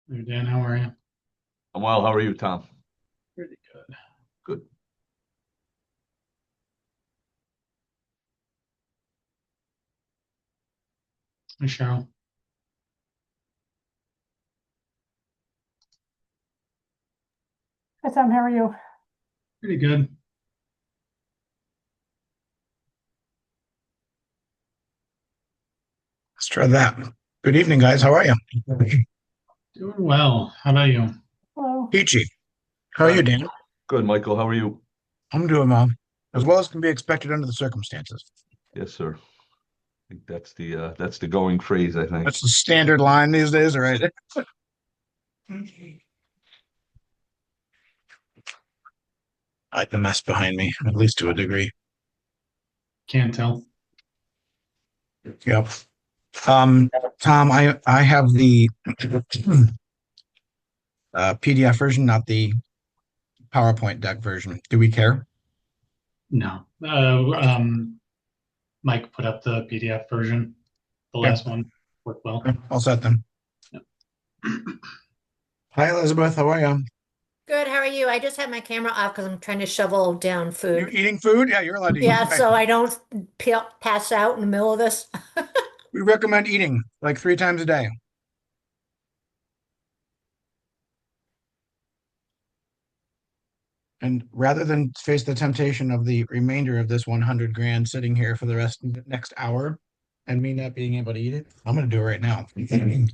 Hey, Dan, how are you? I'm well. How are you, Tom? Pretty good. Good. Hey, Cheryl. Hi, Tom. How are you? Pretty good. Let's try that. Good evening, guys. How are you? Doing well. How about you? Hello. Peachy. How are you, Dan? Good, Michael. How are you? I'm doing as well as can be expected under the circumstances. Yes, sir. I think that's the going phrase, I think. That's the standard line these days, right? I like the mess behind me, at least to a degree. Can't tell. Yep. Tom, I have the PDF version, not the PowerPoint deck version. Do we care? No. Mike put up the PDF version. The Yeah. last one worked well. All set then. Yep. Hi, Elizabeth. How are you? Good, how are you? I just had my camera off because I'm trying to shovel down You food. eating food? Yeah, you're allowed to eat. Yeah, Okay. so I don't pass out in the middle of this. We recommend eating like 3 times a day. And rather than face the temptation of the remainder of this 100 grand sitting here for the rest of the next hour and me not being able to eat it, I'm going to do it right now. Because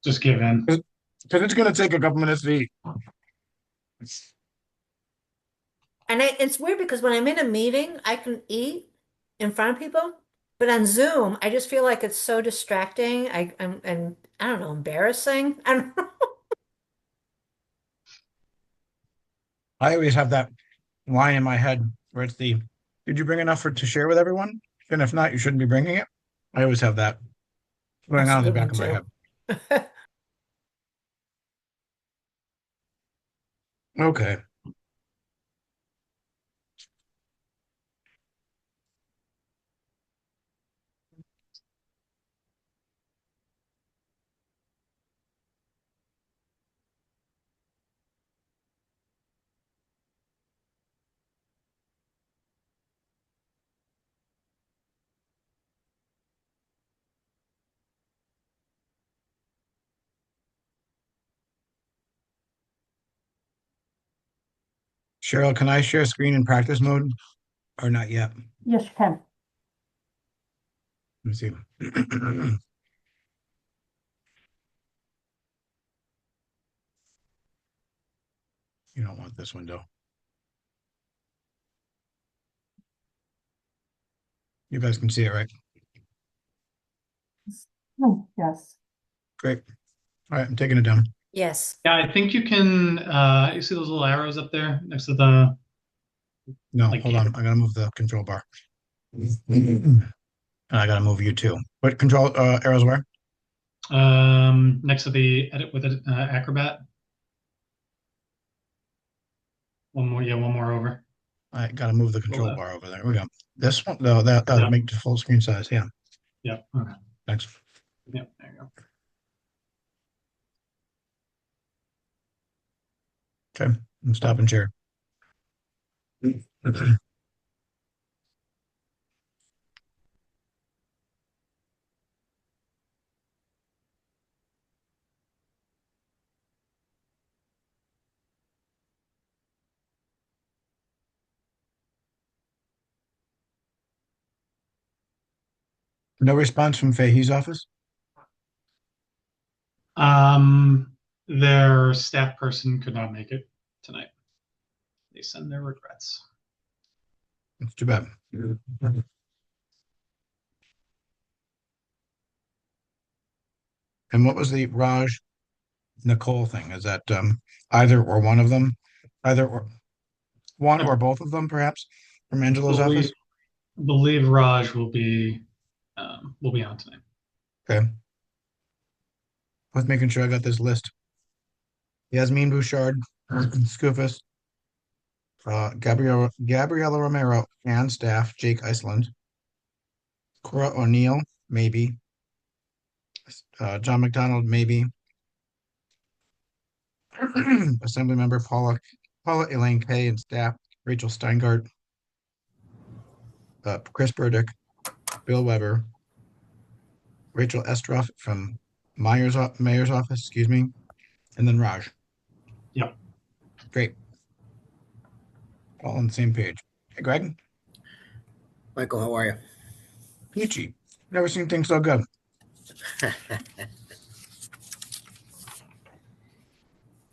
Just give in. it's going to take a couple minutes to eat. And it's weird because when I'm in a meeting, I can eat in front of people, but on Zoom, I just feel like it's so distracting. I'm and I don't know, embarrassing. I don't know. I always have that line in my head where it's did you bring enough to share with everyone? And if not, you shouldn't be bringing it. I always have that going That's on a in the good back one of my head. too. Okay. Cheryl, can I share screen in practice mode or not yet? Yes, you can. Let me see. You don't want this window. You guys can see it, right? Yes. Great. All right, I'm taking it down. Yes. Yeah, I think you can, you see those little arrows up there next to the, No, Like hold you. on. I gotta move the control bar. And I gotta move you too. What control arrows where? next to the edit with it, Acrobat? One more, yeah, one more over. I gotta move the control left. bar over there. We go. This one, no, that would Yeah. make the full screen size. Yeah, Yep, okay, thanks. yep, there you go. Okay, I'm stopping share. No response from Fahey's office? Their staff person could not make it tonight. They send their regrets. It's too bad. And what was the Raj Nicole thing? Is that either or one of them? Either or one or both of them, perhaps, from Angela's office? Believe Raj will be on tonight. Okay. With making sure I got this list. Yasmin Bouchard, Scoofus, Gabriela Romero and staff, Jake Iceland, Cora O'Neill, maybe. John McDonald, maybe. Assemblymember Paula Elaine Kay and staff, Rachel Steingart, Chris Burdick, Bill Weber, Rachel Estroff from Mayor's office, excuse me, and then Raj. Yep. Great. All on the same page. Hey, Greg. Michael, how are you? Peachy. Never seen things so good.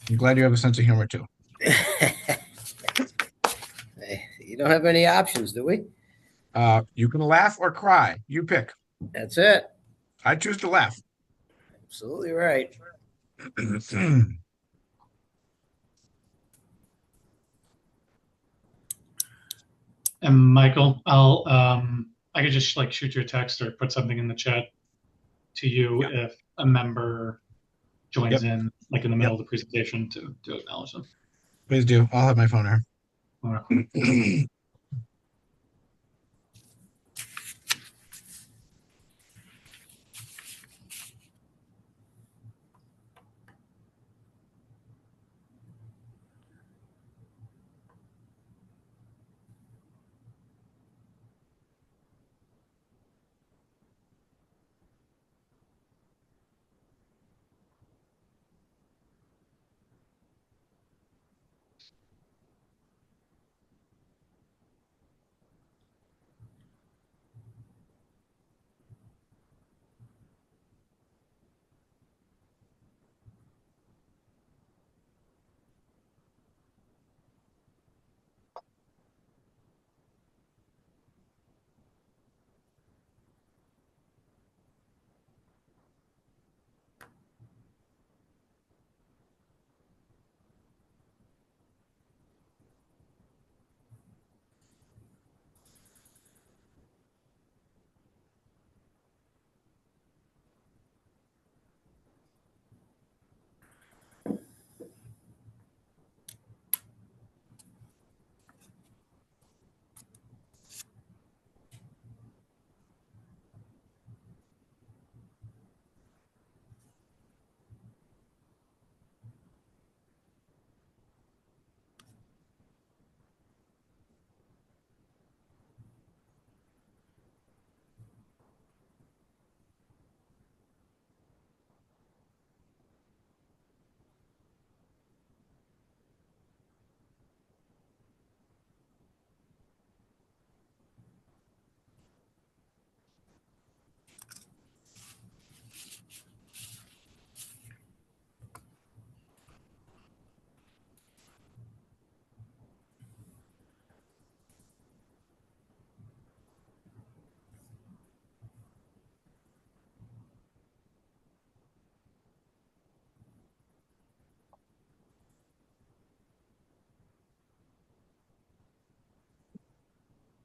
I'm glad you have a sense of humor too. You don't have any options, do we? You can laugh or cry. You pick. That's it. I choose to laugh. Absolutely right. And Michael, I could just like shoot you a text or put something in the chat to you Yeah. if a member joins Yep. in, like in the middle of the presentation to acknowledge them. Please do. I'll have my phone Okay. here.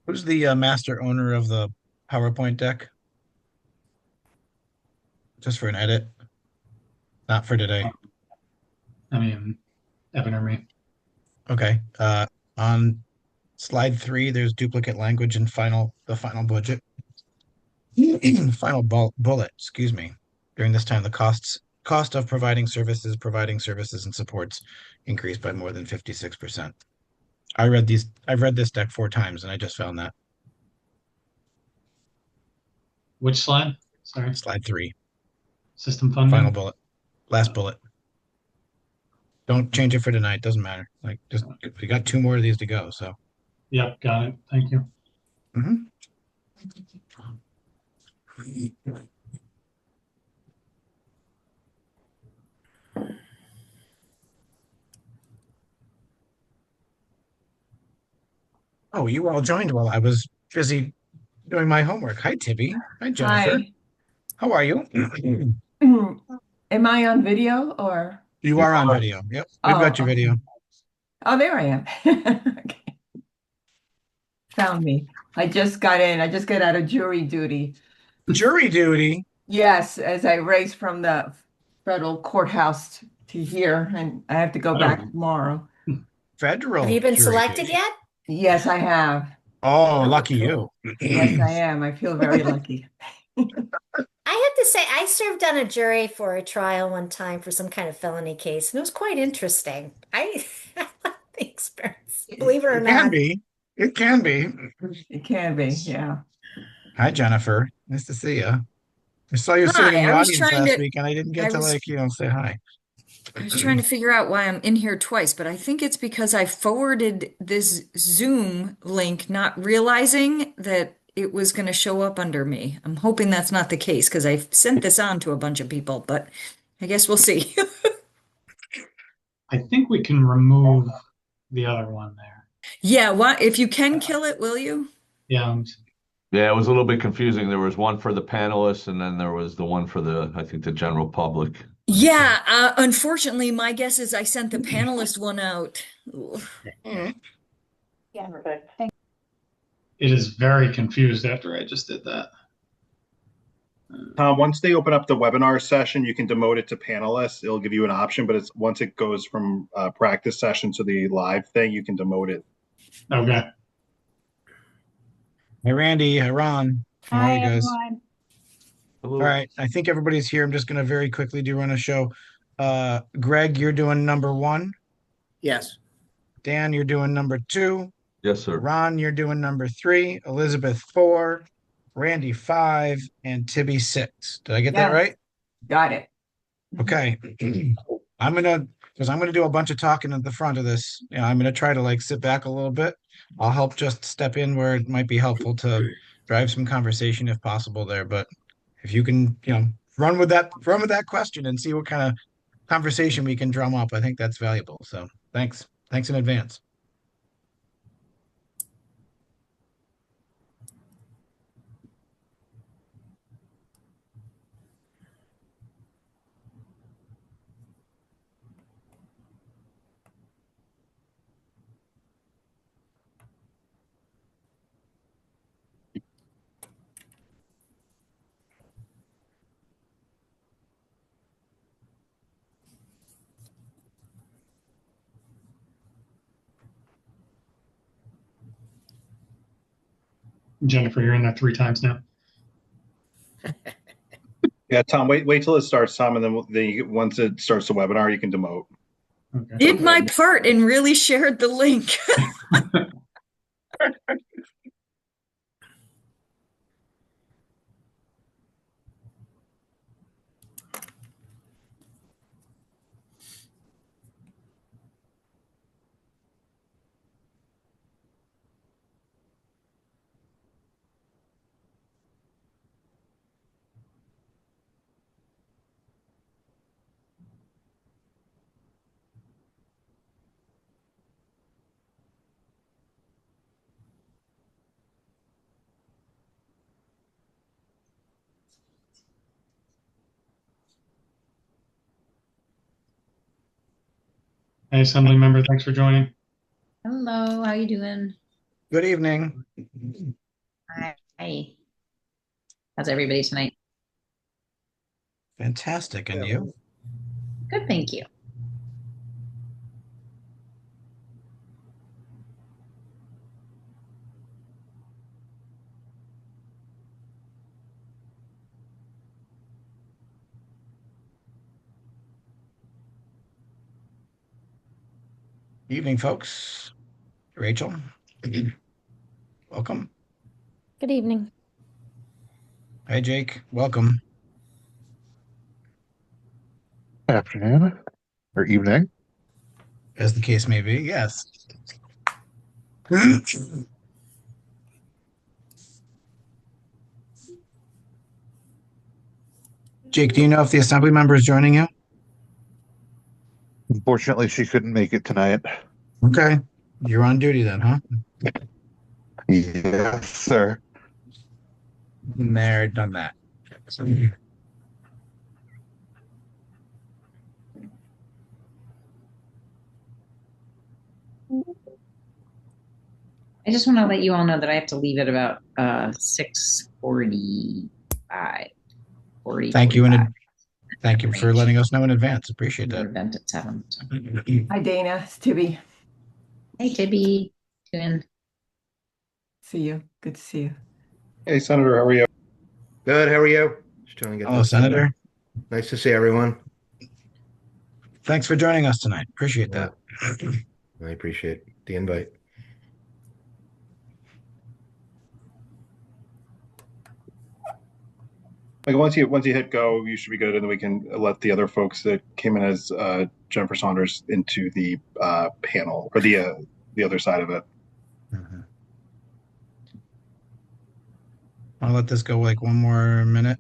Who's the master owner of the PowerPoint deck? Just for an edit, not for today. I mean, Evan or me. Okay. On slide 3, there's duplicate language in the final budget. Final bullet, excuse me. During this time, the cost of providing services, and supports increased by more than 56%. I've read this deck 4 times and I just found that. Which slide? Sorry. Slide 3, System funding. final bullet, last bullet. Don't change it for tonight. Doesn't matter. Like, just we got 2 more of these to go. So. Yep, got it. Thank you. Mhm. Oh, you all joined while I was busy doing my homework. Hi, Tibby. Hi, Jennifer. Hi. How are you? Am I on video or? You are on video. Yep, we've got your okay. video. Oh, there I am. Okay. Found me. I just got in. I just got out of jury duty. Jury duty. Yes, as I raced from the federal courthouse to here, and I have to go back tomorrow. Federal. Have you been jury selected duty. yet? Yes, I have. Oh, lucky you. Yes, I am. I feel very lucky. I have to say, I served on a jury for a trial one time for some kind of felony case, and it was quite interesting. I like the experience, believe it or It can not. be. It can be. It can be, yeah. Hi, Jennifer. Nice to see you. I saw you sitting in Hi, the I was audience trying last to week, and I didn't get I to was say hi. I was trying to figure out why I'm in here twice, but I think it's because I forwarded this Zoom link not realizing that it was going to show up under me. I'm hoping that's not the case because I've sent this on to a bunch of people, but I guess we'll see. I think we can remove the other one there. Yeah, what if you can kill it, will you? Yeah, Yeah, it was a little bit confusing. There was one for the panelists, and then there was the one for I think, the general public. Yeah, unfortunately, my guess is I sent the panelist one out. Ugh. Yeah, good. Thank it is very confused after I just did that. Tom, once they open up the webinar session, you can demote it to panelists. It'll give you an option, but it's once it goes from practice session to the live thing, you can demote it. Okay. Hey, Randy. Hi, Ron. How are Hi, you guys? everyone. Hello. All right. I think everybody's here. I'm just going to very quickly run a show. Greg, you're doing number 1. Yes. Dan, you're doing number 2. Yes, sir. Ron, you're doing number 3. Elizabeth, 4. Randy, 5. And Tibby, 6. Did I get that Yes. right? Got it. Okay. I'm gonna do a bunch of talking at the front of this. I'm gonna try to sit back a little bit. I'll help just step in where it might be helpful to drive some conversation if possible there. But if you can, run with that question and see what kind of conversation we can drum up, I think that's valuable. So thanks in advance. Jennifer, you're in there 3 times now. Yeah, Tom, wait till it starts, Tom, and then once it starts the webinar, you can demote. Okay. Did my part and really shared the link. Hey, Assembly member, thanks for joining. Hello, how you doing? Good evening. Hi. How's everybody tonight? Fantastic. And you? Good, thank you. Evening, folks. Rachel, welcome. Good evening. Hi, Jake. Welcome. Afternoon or evening. As the case may be, yes. Jake, do you know if the assembly member is joining you? Unfortunately, she couldn't make it tonight. Okay. You're on duty then, huh? Yes, sir. There, done that. I just want to let you all know that I have to leave at about 6:45. 40, Thank you, 45. thank you for letting us know in advance. Appreciate Your that. event at 7. So. Hi, Dana. It's Tibby. Hey, Tibby. Doing? See you. Good to see you. Hey, Senator, how are you? Good. How are you? Just trying to get Hello, this done. Senator. Nice to see everyone. Thanks for joining us tonight. Appreciate that. I appreciate the invite. Like once you hit go, you should be good, and then we can let the other folks that came in as Jennifer Saunders into the panel or the other side of it. I'll let this go like one more minute.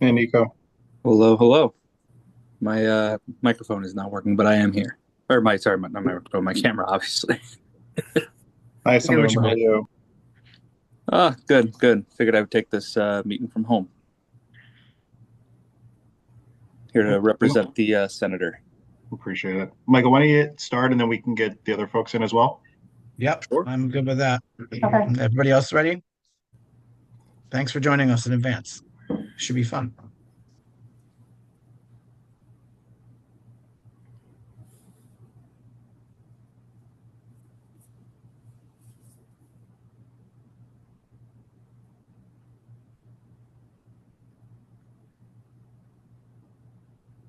Hey, Nico. Hello, hello. My microphone is not working, but I am here. Or not my microphone, my camera, obviously. Hi, Senator. How are you? Good. Figured I would take this meeting from home. Here to represent the senator. Appreciate it. Michael, why don't you start, and then we can get the other folks in as well? Yep, Sure. I'm good with that. Okay. Everybody else ready? Thanks for joining us in advance. Should be fun.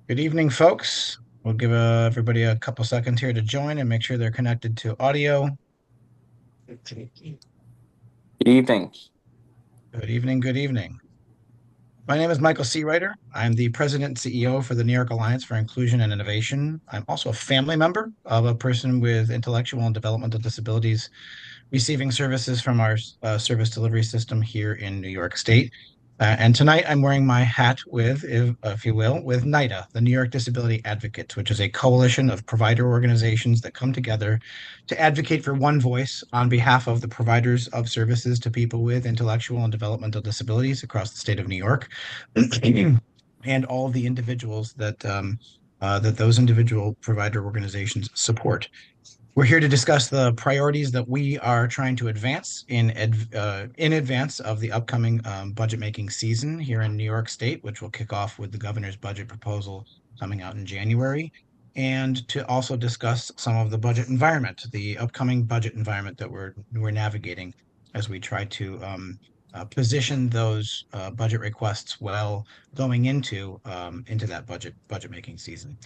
Good evening, folks. We'll give everybody a couple seconds here to join and make sure they're connected to audio. Good evening. Good evening, good evening. My name is Michael Seawriter. I'm the President and CEO for the New York Alliance for Inclusion and Innovation. I'm also a family member of a person with intellectual and developmental disabilities receiving services from our service delivery system here in New York State. And tonight I'm wearing my hat with, if you will, with NYDA, the New York Disability Advocates, which is a coalition of provider organizations that come together to advocate for one voice on behalf of the providers of services to people with intellectual and developmental disabilities across the state of New York, and all the individuals that those individual provider organizations support. We're here to discuss the priorities that we are trying to advance in advance of the upcoming budget making season here in New York State, which will kick off with the governor's budget proposal coming out in January, and to also discuss some of the budget environment, the upcoming budget environment that we're navigating as we try to position those budget requests well going into that budget making season.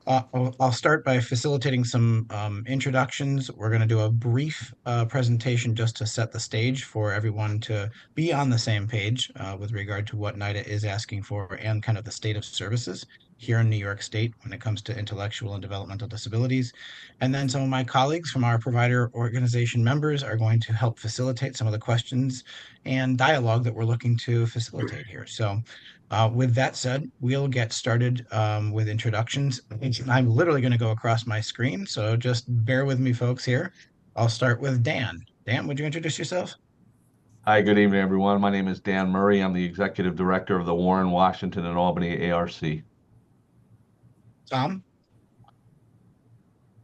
I'll start by facilitating some introductions. We're going to do a brief presentation just to set the stage for everyone to be on the same page with regard to what NYDA is asking for and kind of the state of services here in New York State when it comes to intellectual and developmental disabilities. And then some of my colleagues from our provider organization members are going to help facilitate some of the questions and dialogue that we're looking to facilitate here. So with that said, we'll get started with introductions. I'm literally going to go across my screen, so just bear with me, folks, here. I'll start with Dan. Dan, would you introduce yourself? Hi, good evening, everyone. My name is Dan Murray. I'm the Executive Director of the Warren, Washington, and Albany ARC. Tom?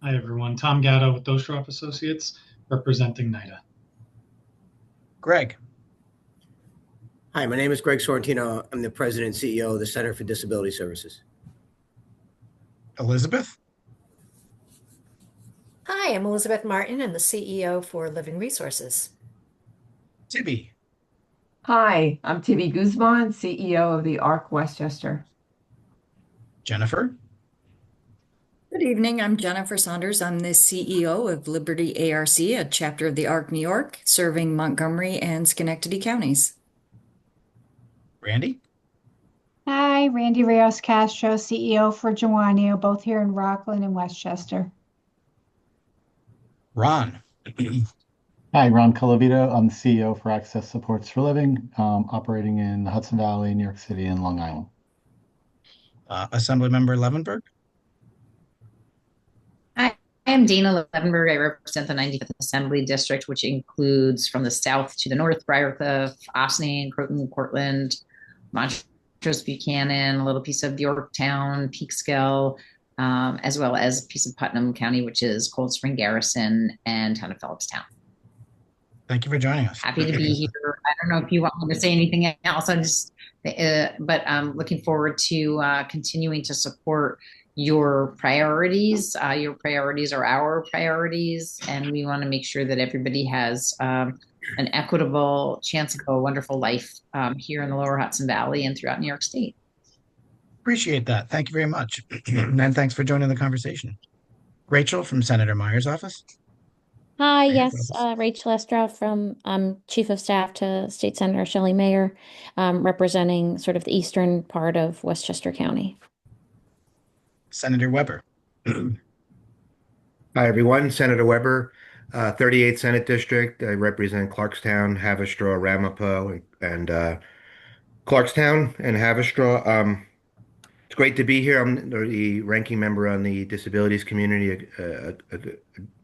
Hi, everyone. Tom Gatto with Ostroff Associates, representing NYDA. Greg? Hi, my name is Greg Sorrentino. I'm the President and CEO of the Center for Disability Services. Elizabeth? Hi, I'm Elizabeth Martin. I'm the CEO for Living Resources. Tibby? Hi, I'm Tibby Guzman, CEO of the ARC Westchester. Jennifer? Good evening. I'm Jennifer Saunders. I'm the CEO of Liberty ARC, a chapter of the ARC New York, serving Montgomery and Schenectady counties. Randy? Hi, Randy Rios Castro, CEO for Joanio, both here in Rockland and Westchester. Ron? Hi, Ron Colavito. I'm the CEO for Access Supports for Living, operating in the Hudson Valley, New York City, and Long Island. Assemblymember Levenberg? I am Dana Levenberg. I represent the 95th Assembly District, which includes from the south to the north, Briarcliff, Ossining, Croton, Portland, Montrose, Buchanan, a little piece of Yorktown, Peekskill, as well as a piece of Putnam County, which is Cold Spring Garrison and town of Phillipstown. Thank you for joining us. Happy to be here. I don't know if you want me to say anything else. But I'm looking forward to continuing to support your priorities. Your priorities are our priorities, and we want to make sure that everybody has an equitable chance of a wonderful life here in the Lower Hudson Valley and throughout New York State. Appreciate that. Thank you very much. And thanks for joining the conversation. Rachel from Senator Meyer's office. Hi, yes, Rachel Estra from Chief of Staff to State Senator Shelley Mayer, representing sort of the eastern part of Westchester County. Senator Weber. Hi, everyone. Senator Weber, 38th Senate District. I represent Clarkstown, Haverstraw, Ramapo, and Clarkstown and Haverstraw. It's great to be here. I'm the ranking member on the disabilities community,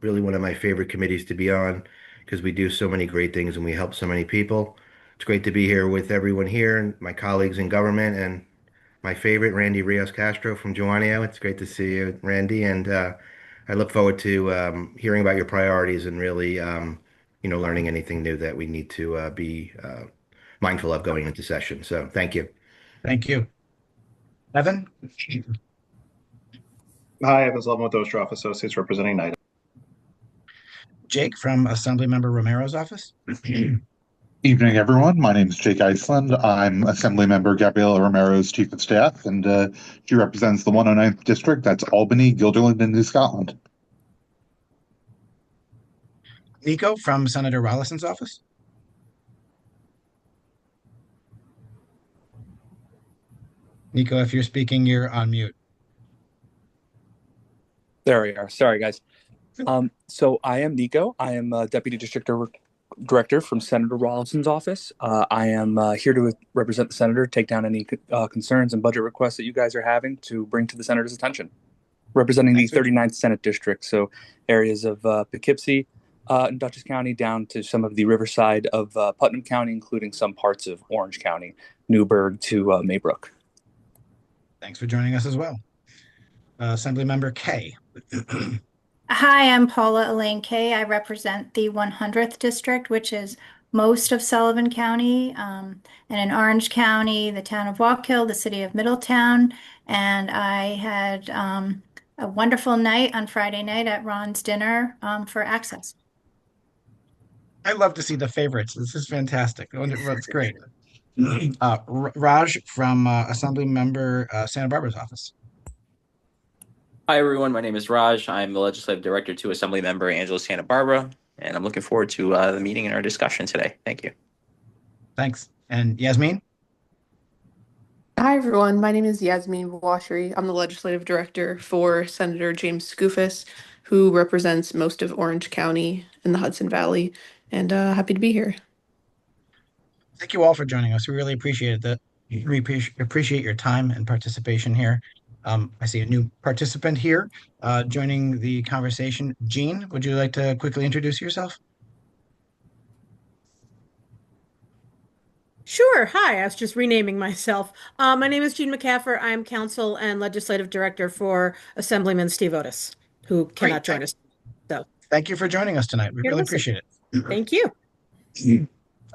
really one of my favorite committees to be on because we do so many great things and we help so many people. It's great to be here with everyone here and my colleagues in government and my favorite, Randy Rios Castro from Joanio. It's great to see you, Randy, and I look forward to hearing about your priorities and really, learning anything new that we need to be mindful of going into session. So thank you. Thank you. Evan? Hi, Evans Levin with Ostroff Associates representing NYDA. Jake from Assemblymember Romero's office. Evening, everyone. My name is Jake Iceland. I'm Assemblymember Gabriela Romero's Chief of Staff, and she represents the 109th District. That's Albany, Guilderland, and New Scotland. Nico from Senator Rollison's office. Nico, if you're speaking, you're on mute. There we are. Sorry, guys. So I am Nico. I am Deputy District Director from Senator Rollison's office. I am here to represent the Senator, take down any concerns and budget requests that you guys are having to bring to the Senator's attention. Representing the 39th Senate District, so areas of Poughkeepsie and Dutchess County down to some of the riverside of Putnam County, including some parts of Orange County, Newburgh to Maybrook. Thanks for joining us as well. Assemblymember Kay. Hi, I'm Paula Elaine Kay. I represent the 100th district, which is most of Sullivan County, and in Orange County, the town of Walk Hill, the city of Middletown. And I had a wonderful night on Friday night at Ron's dinner for Access. I love to see the favorites. This is fantastic. It's great. Raj from Assembly Member Santa Barbara's office. Hi, everyone. My name is Raj. I'm the Legislative Director to Assembly Member Angela Santa Barbara, and I'm looking forward to the meeting and our discussion today. Thank you. Thanks. And Yasmin? Hi, everyone. My name is Yasmin Washri. I'm the Legislative Director for Senator James Skoufis, who represents most of Orange County in the Hudson Valley, and happy to be here. Thank you all for joining us. We really appreciate that. We appreciate your time and participation here. I see a new participant here joining the conversation. Jean, would you like to quickly introduce yourself? Sure. Hi, I was just renaming myself. My name is Jean McCaffer. I'm Council and Legislative Director for Assemblyman Steve Otis, who cannot join us. So thank you for joining us tonight. We really appreciate it. Thank you.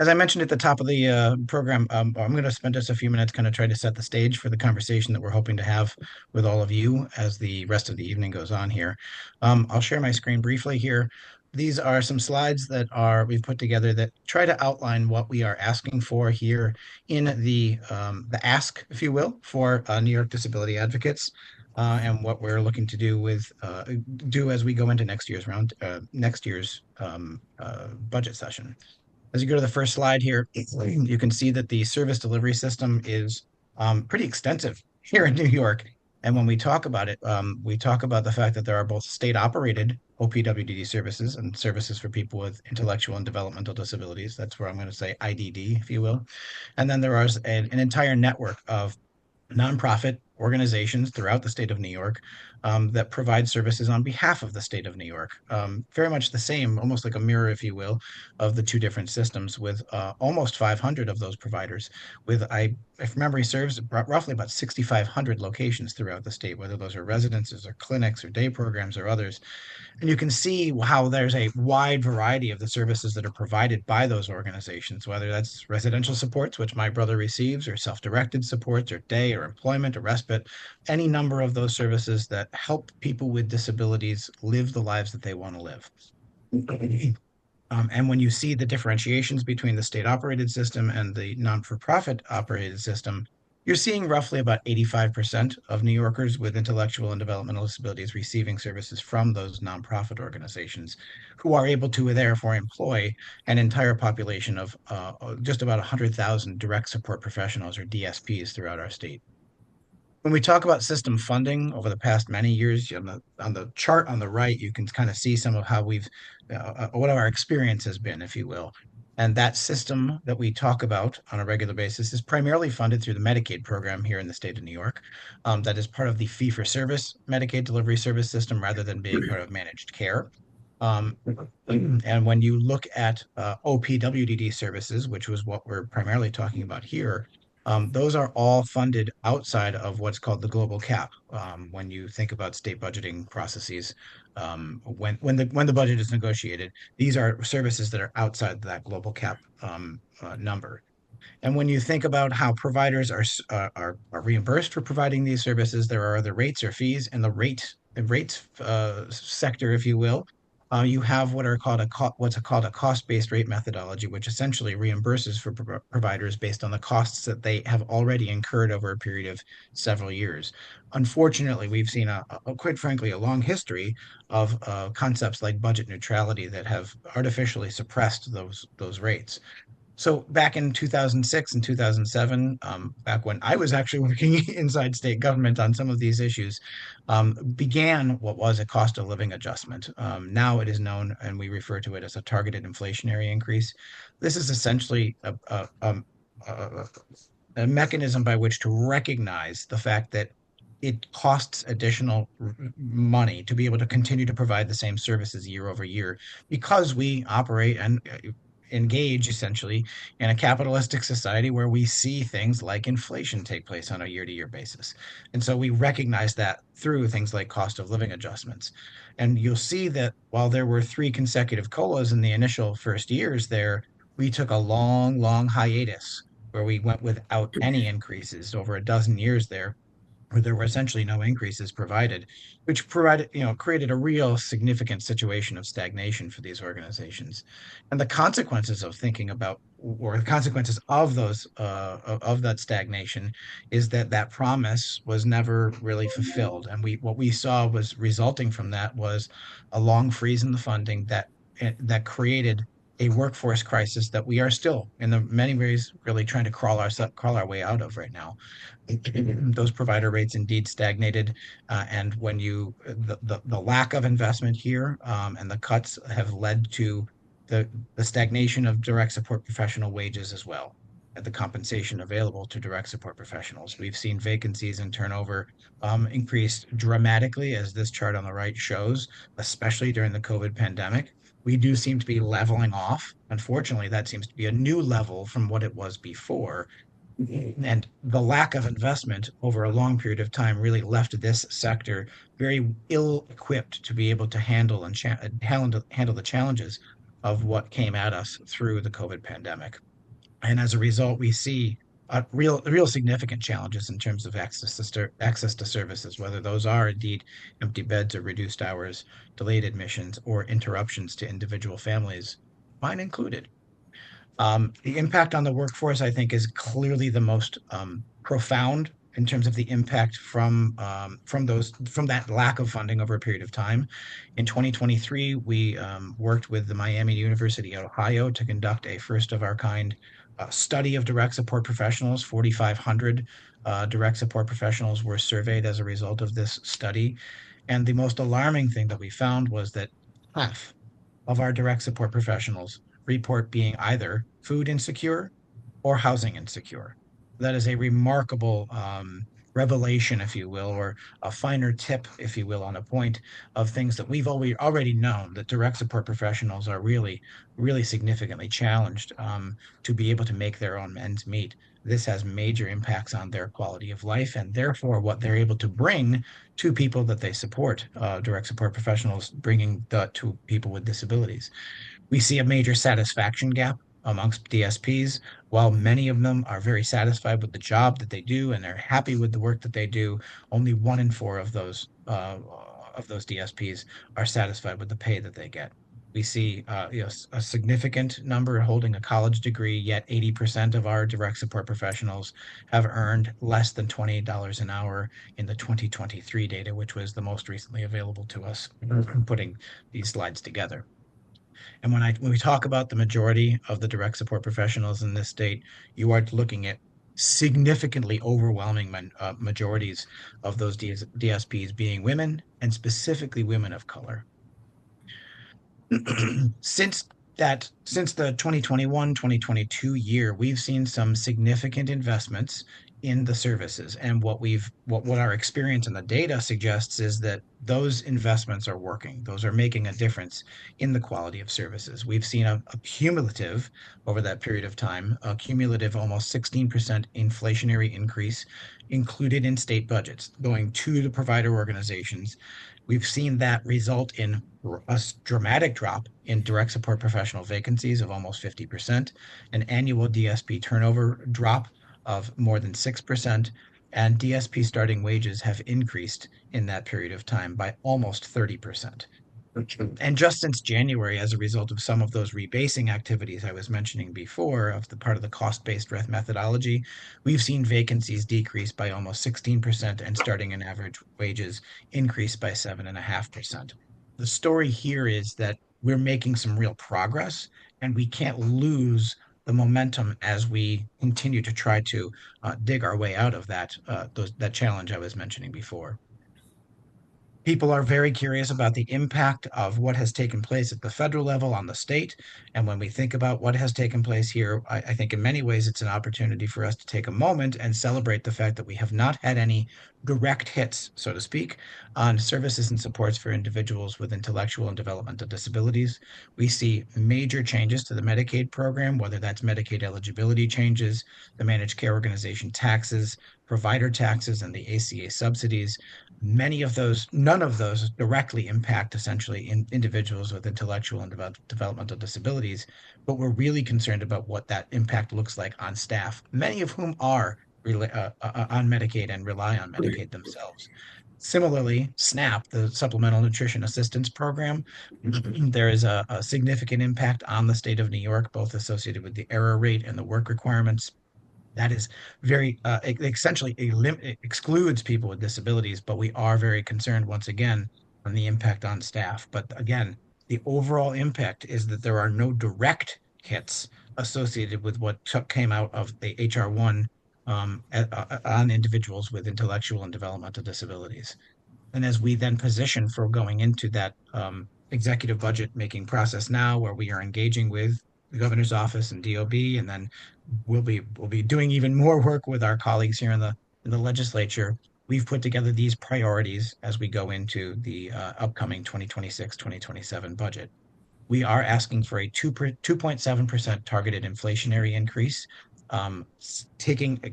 As I mentioned at the top of the program, I'm going to spend just a few minutes kind of trying to set the stage for the conversation that we're hoping to have with all of you as the rest of the evening goes on here. I'll share my screen briefly here. These are some slides that we've put together that try to outline what we are asking for here in the ask, if you will, for New York disability advocates. And what we're looking to do as we go into next year's budget session. As you go to the first slide here, you can see that the service delivery system is pretty extensive here in New York. And when we talk about it, we talk about the fact that there are both state-operated OPWDD services and services for people with intellectual and developmental disabilities. That's where I'm going to say IDD, if you will. And then there is an entire network of nonprofit organizations throughout the state of New York that provide services on behalf of the state of New York. Very much the same, almost like a mirror, if you will, of the two different systems with almost 500 of those providers with, if memory serves, roughly about 6,500 locations throughout the state, whether those are residences or clinics or day programs or others. And you can see how there's a wide variety of the services that are provided by those organizations, whether that's residential supports, which my brother receives, or self-directed supports, or day or employment or respite, any number of those services that help people with disabilities live the lives that they want to live. And when you see the differentiations between the state-operated system and the non-for-profit operated system, you're seeing roughly about 85% of New Yorkers with intellectual and developmental disabilities receiving services from those nonprofit organizations who are able to therefore employ an entire population of just about 100,000 direct support professionals or DSPs throughout our state. When we talk about system funding over the past many years, on the chart on the right, you can kind of see some of how what our experience has been, if you will. And that system that we talk about on a regular basis is primarily funded through the Medicaid program here in the state of New York. That is part of the fee-for-service Medicaid delivery service system rather than being part of managed care. And when you look at OPWDD services, which was what we're primarily talking about here, those are all funded outside of what's called the global cap. When you think about state budgeting processes, when the budget is negotiated, these are services that are outside that global cap number. And when you think about how providers are reimbursed for providing these services, there are the rates or fees, and the rates sector, if you will. You have what's called a cost-based rate methodology, which essentially reimburses for providers based on the costs that they have already incurred over a period of several years. Unfortunately, we've seen quite frankly, a long history of concepts like budget neutrality that have artificially suppressed those rates. So back in 2006 and 2007, back when I was actually working inside state government on some of these issues, began what was a cost of living adjustment. Now it is known, and we refer to it as a targeted inflationary increase. This is essentially a mechanism by which to recognize the fact that it costs additional money to be able to continue to provide the same services year over year because we operate engage essentially in a capitalistic society where we see things like inflation take place on a year-to-year basis. And so we recognize that through things like cost of living adjustments. And you'll see that while there were 3 consecutive COLAs in the initial first years there, we took a long, long hiatus where we went without any increases over a dozen years there, where there were essentially no increases provided, which created a real significant situation of stagnation for these organizations. And the consequences of thinking about, or the consequences of those of that stagnation, is that that promise was never really fulfilled. And what we saw was resulting from that was a long freeze in the funding that created a workforce crisis that we are still, in the many ways, really trying to crawl our way out of right now. Those provider rates indeed stagnated, and when the lack of investment here and the cuts have led to the stagnation of direct support professional wages as well, and the compensation available to direct support professionals. We've seen vacancies and turnover increase dramatically, as this chart on the right shows, especially during the COVID pandemic. We do seem to be leveling off. Unfortunately, that seems to be a new level from what it was before. And the lack of investment over a long period of time really left this sector very ill equipped to be able to handle the challenges of what came at us through the COVID pandemic. And as a result, we see real significant challenges in terms of access to services, whether those are indeed empty beds or reduced hours, delayed admissions, or interruptions to individual families, mine included. The impact on the workforce, I think, is clearly the most profound in terms of the impact from that lack of funding over a period of time. In 2023, we worked with the Miami University of Ohio to conduct a first of our kind study of direct support professionals. 4,500 direct support professionals were surveyed as a result of this study. And the most alarming thing that we found was that half of our direct support professionals report being either food insecure or housing insecure. That is a remarkable revelation, if you will, or a finer tip, if you will, on a point of things that we've already known, that direct support professionals are really, really significantly challenged to be able to make their own ends meet. This has major impacts on their quality of life and therefore what they're able to bring to people that they support, direct support professionals bringing that to people with disabilities. We see a major satisfaction gap amongst DSPs. While many of them are very satisfied with the job that they do and they're happy with the work that they do, only 1 in 4 of those DSPs are satisfied with the pay that they get. We see a significant number holding a college degree, yet 80% of our direct support professionals have earned less than $28 an hour in the 2023 data, which was the most recently available to us putting these slides together. And when we talk about the majority of the direct support professionals in this state, you are looking at significantly overwhelming majorities of those DSPs being women, and specifically women of color. Since the 2021-2022 year, we've seen some significant investments in the services. And what our experience in the data suggests is that those investments are working. Those are making a difference in the quality of services. We've seen a cumulative, over that period of time, a cumulative almost 16% inflationary increase included in state budgets going to the provider organizations. We've seen that result in a dramatic drop in direct support professional vacancies of almost 50%, an annual DSP turnover drop of more than 6%, and DSP starting wages have increased in that period of time by almost 30%. And just since January, as a result of some of those rebasing activities I was mentioning before, of the part of the cost-based methodology, we've seen vacancies decrease by almost 16% and starting and average wages increase by 7.5%. The story here is that we're making some real progress, and we can't lose the momentum as we continue to try to dig our way out of that challenge I was mentioning before. People are very curious about the impact of what has taken place at the federal level on the state. And when we think about what has taken place here, I think in many ways it's an opportunity for us to take a moment and celebrate the fact that we have not had any direct hits, so to speak, on services and supports for individuals with intellectual and developmental disabilities. We see major changes to the Medicaid program, whether that's Medicaid eligibility changes, the managed care organization taxes, provider taxes, and the ACA subsidies. None of those directly impact essentially individuals with intellectual and developmental disabilities, but we're really concerned about what that impact looks like on staff, many of whom are on Medicaid and rely on Medicaid themselves. Similarly, SNAP, the Supplemental Nutrition Assistance Program, there is a significant impact on the state of New York, both associated with the error rate and the work requirements. That is very essentially it excludes people with disabilities, but we are very concerned once again on the impact on staff. But again, the overall impact is that there are no direct hits associated with what came out of the HR1 on individuals with intellectual and developmental disabilities. And as we then position for going into that executive budget making process now, where we are engaging with the governor's office and DOB, and then we'll be doing even more work with our colleagues here in the legislature. We've put together these priorities as we go into the upcoming 2026-2027 budget. We are asking for a 2.7% targeted inflationary increase,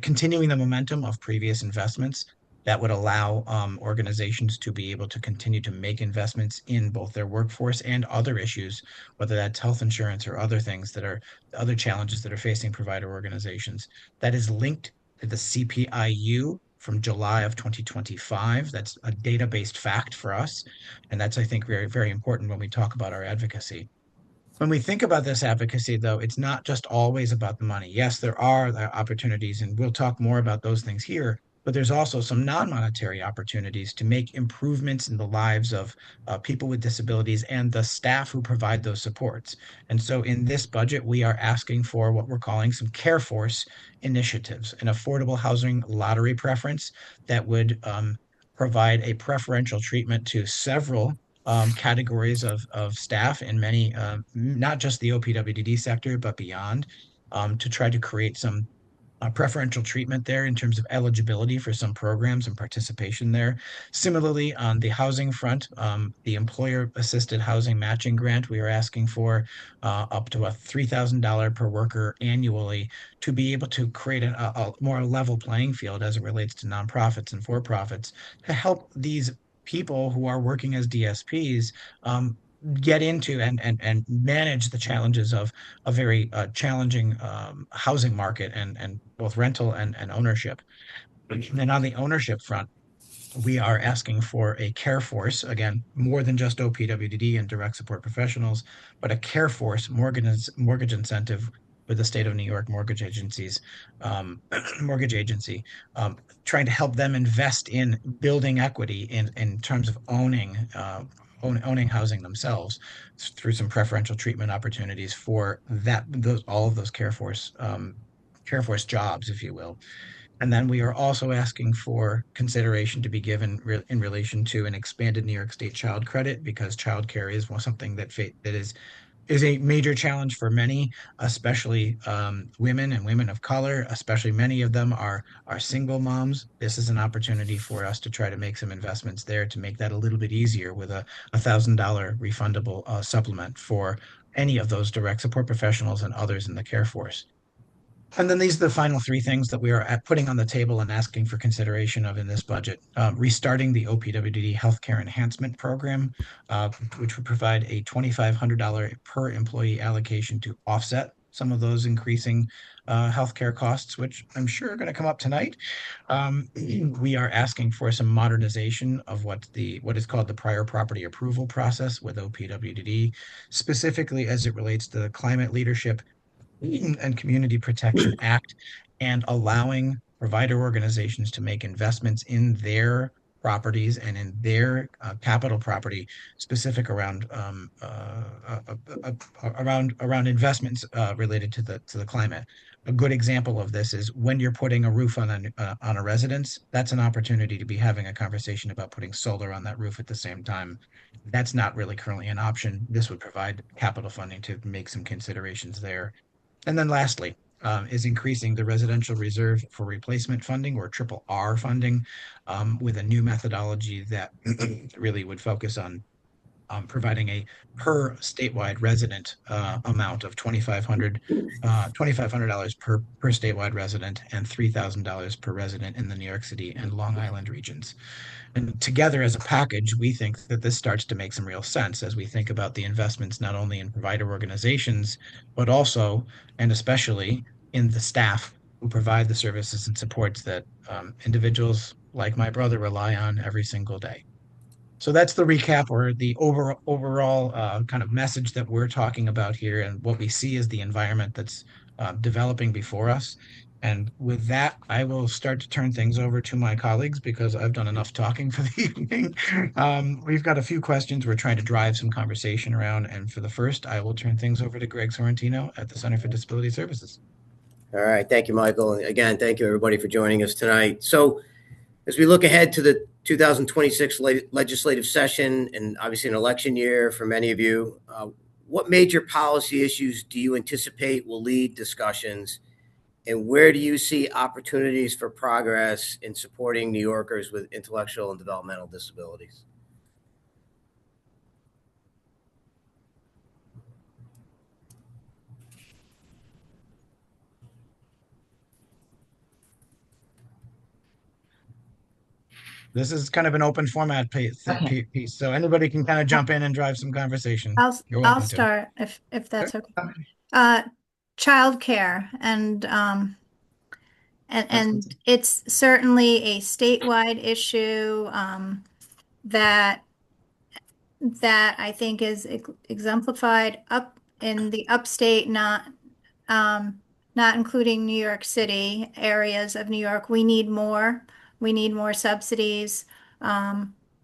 continuing the momentum of previous investments that would allow organizations to be able to continue to make investments in both their workforce and other issues, whether that's health insurance or other things that are other challenges that are facing provider organizations. That is linked to the CPIU from July of 2025. That's a data-based fact for us. And that's, I think, very, very important when we talk about our advocacy. When we think about this advocacy, though, it's not just always about the money. Yes, there are opportunities, and we'll talk more about those things here, but there's also some non-monetary opportunities to make improvements in the lives of people with disabilities and the staff who provide those supports. And so in this budget, we are asking for what we're calling some CareForce initiatives, an affordable housing lottery preference that would provide a preferential treatment to several categories of staff in many, not just the OPWDD sector, but beyond, to try to create some preferential treatment there in terms of eligibility for some programs and participation there. Similarly, on the housing front, the employer-assisted housing matching grant, we are asking for up to a $3,000 per worker annually to be able to create a more level playing field as it relates to nonprofits and for-profits to help these people who are working as DSPs get into and manage the challenges of a very challenging housing market and both rental and ownership. And on the ownership front, we are asking for a CareForce, again, more than just OPWDD and direct support professionals, but a CareForce mortgage incentive with the state of New York mortgage agency, trying to help them invest in building equity in terms of owning housing themselves through some preferential treatment opportunities for all of those CareForce jobs, if you will. And then we are also asking for consideration to be given in relation to an expanded New York State child credit, because childcare is something that is a major challenge for many, especially women and women of color, especially many of them are single moms. This is an opportunity for us to try to make some investments there to make that a little bit easier with a $1,000 refundable supplement for any of those direct support professionals and others in the CareForce. And then these are the final three things that we are putting on the table and asking for consideration of in this budget. Restarting the OPWDD Healthcare Enhancement Program, which would provide a $2,500 per employee allocation to offset some of those increasing healthcare costs, which I'm sure are going to come up tonight. We are asking for some modernization of what is called the prior property approval process with OPWDD, specifically as it relates to the Climate Leadership and Community Protection Act, and allowing provider organizations to make investments in their properties and in their capital property specific around investments related to the climate. A good example of this is when you're putting a roof on a residence, that's an opportunity to be having a conversation about putting solar on that roof at the same time. That's not really currently an option. This would provide capital funding to make some considerations there. And then lastly, is increasing the residential reserve for replacement funding, or triple R funding, with a new methodology that really would focus on providing a per statewide resident amount of $2,500 per statewide resident, and $3,000 per resident in the New York City and Long Island regions. And together as a package, we think that this starts to make some real sense as we think about the investments not only in provider organizations, but also and especially in the staff who provide the services and supports that individuals like my brother rely on every single day. So that's the recap, or the overall kind of message that we're talking about here, and what we see as the environment that's developing before us. And with that, I will start to turn things over to my colleagues because I've done enough talking for the evening. We've got a few questions we're trying to drive some conversation around. And for the first, I will turn things over to Greg Sorrentino at the Center for Disability Services. All right. Thank you, Michael. And again, thank you, everybody, for joining us tonight. So as we look ahead to the 2026 legislative session, and obviously an election year for many of you, what major policy issues do you anticipate will lead discussions, and where do you see opportunities for progress in supporting New Yorkers with intellectual and developmental disabilities? This is kind of an open format piece, so anybody can kind of jump in and drive some conversation. I'll start if that's okay. Childcare, and it's certainly a statewide issue that I think is exemplified up in the upstate, not including New York City, areas of New York. We need more. We need more subsidies.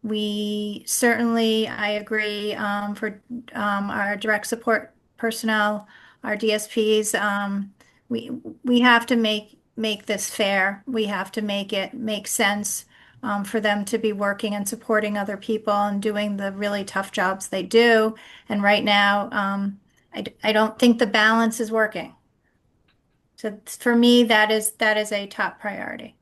We certainly, I agree, for our direct support personnel, our DSPs, we have to make this fair. We have to make it make sense for them to be working and supporting other people and doing the really tough jobs they do. And right now, I don't think the balance is working. So for me, that is a top priority.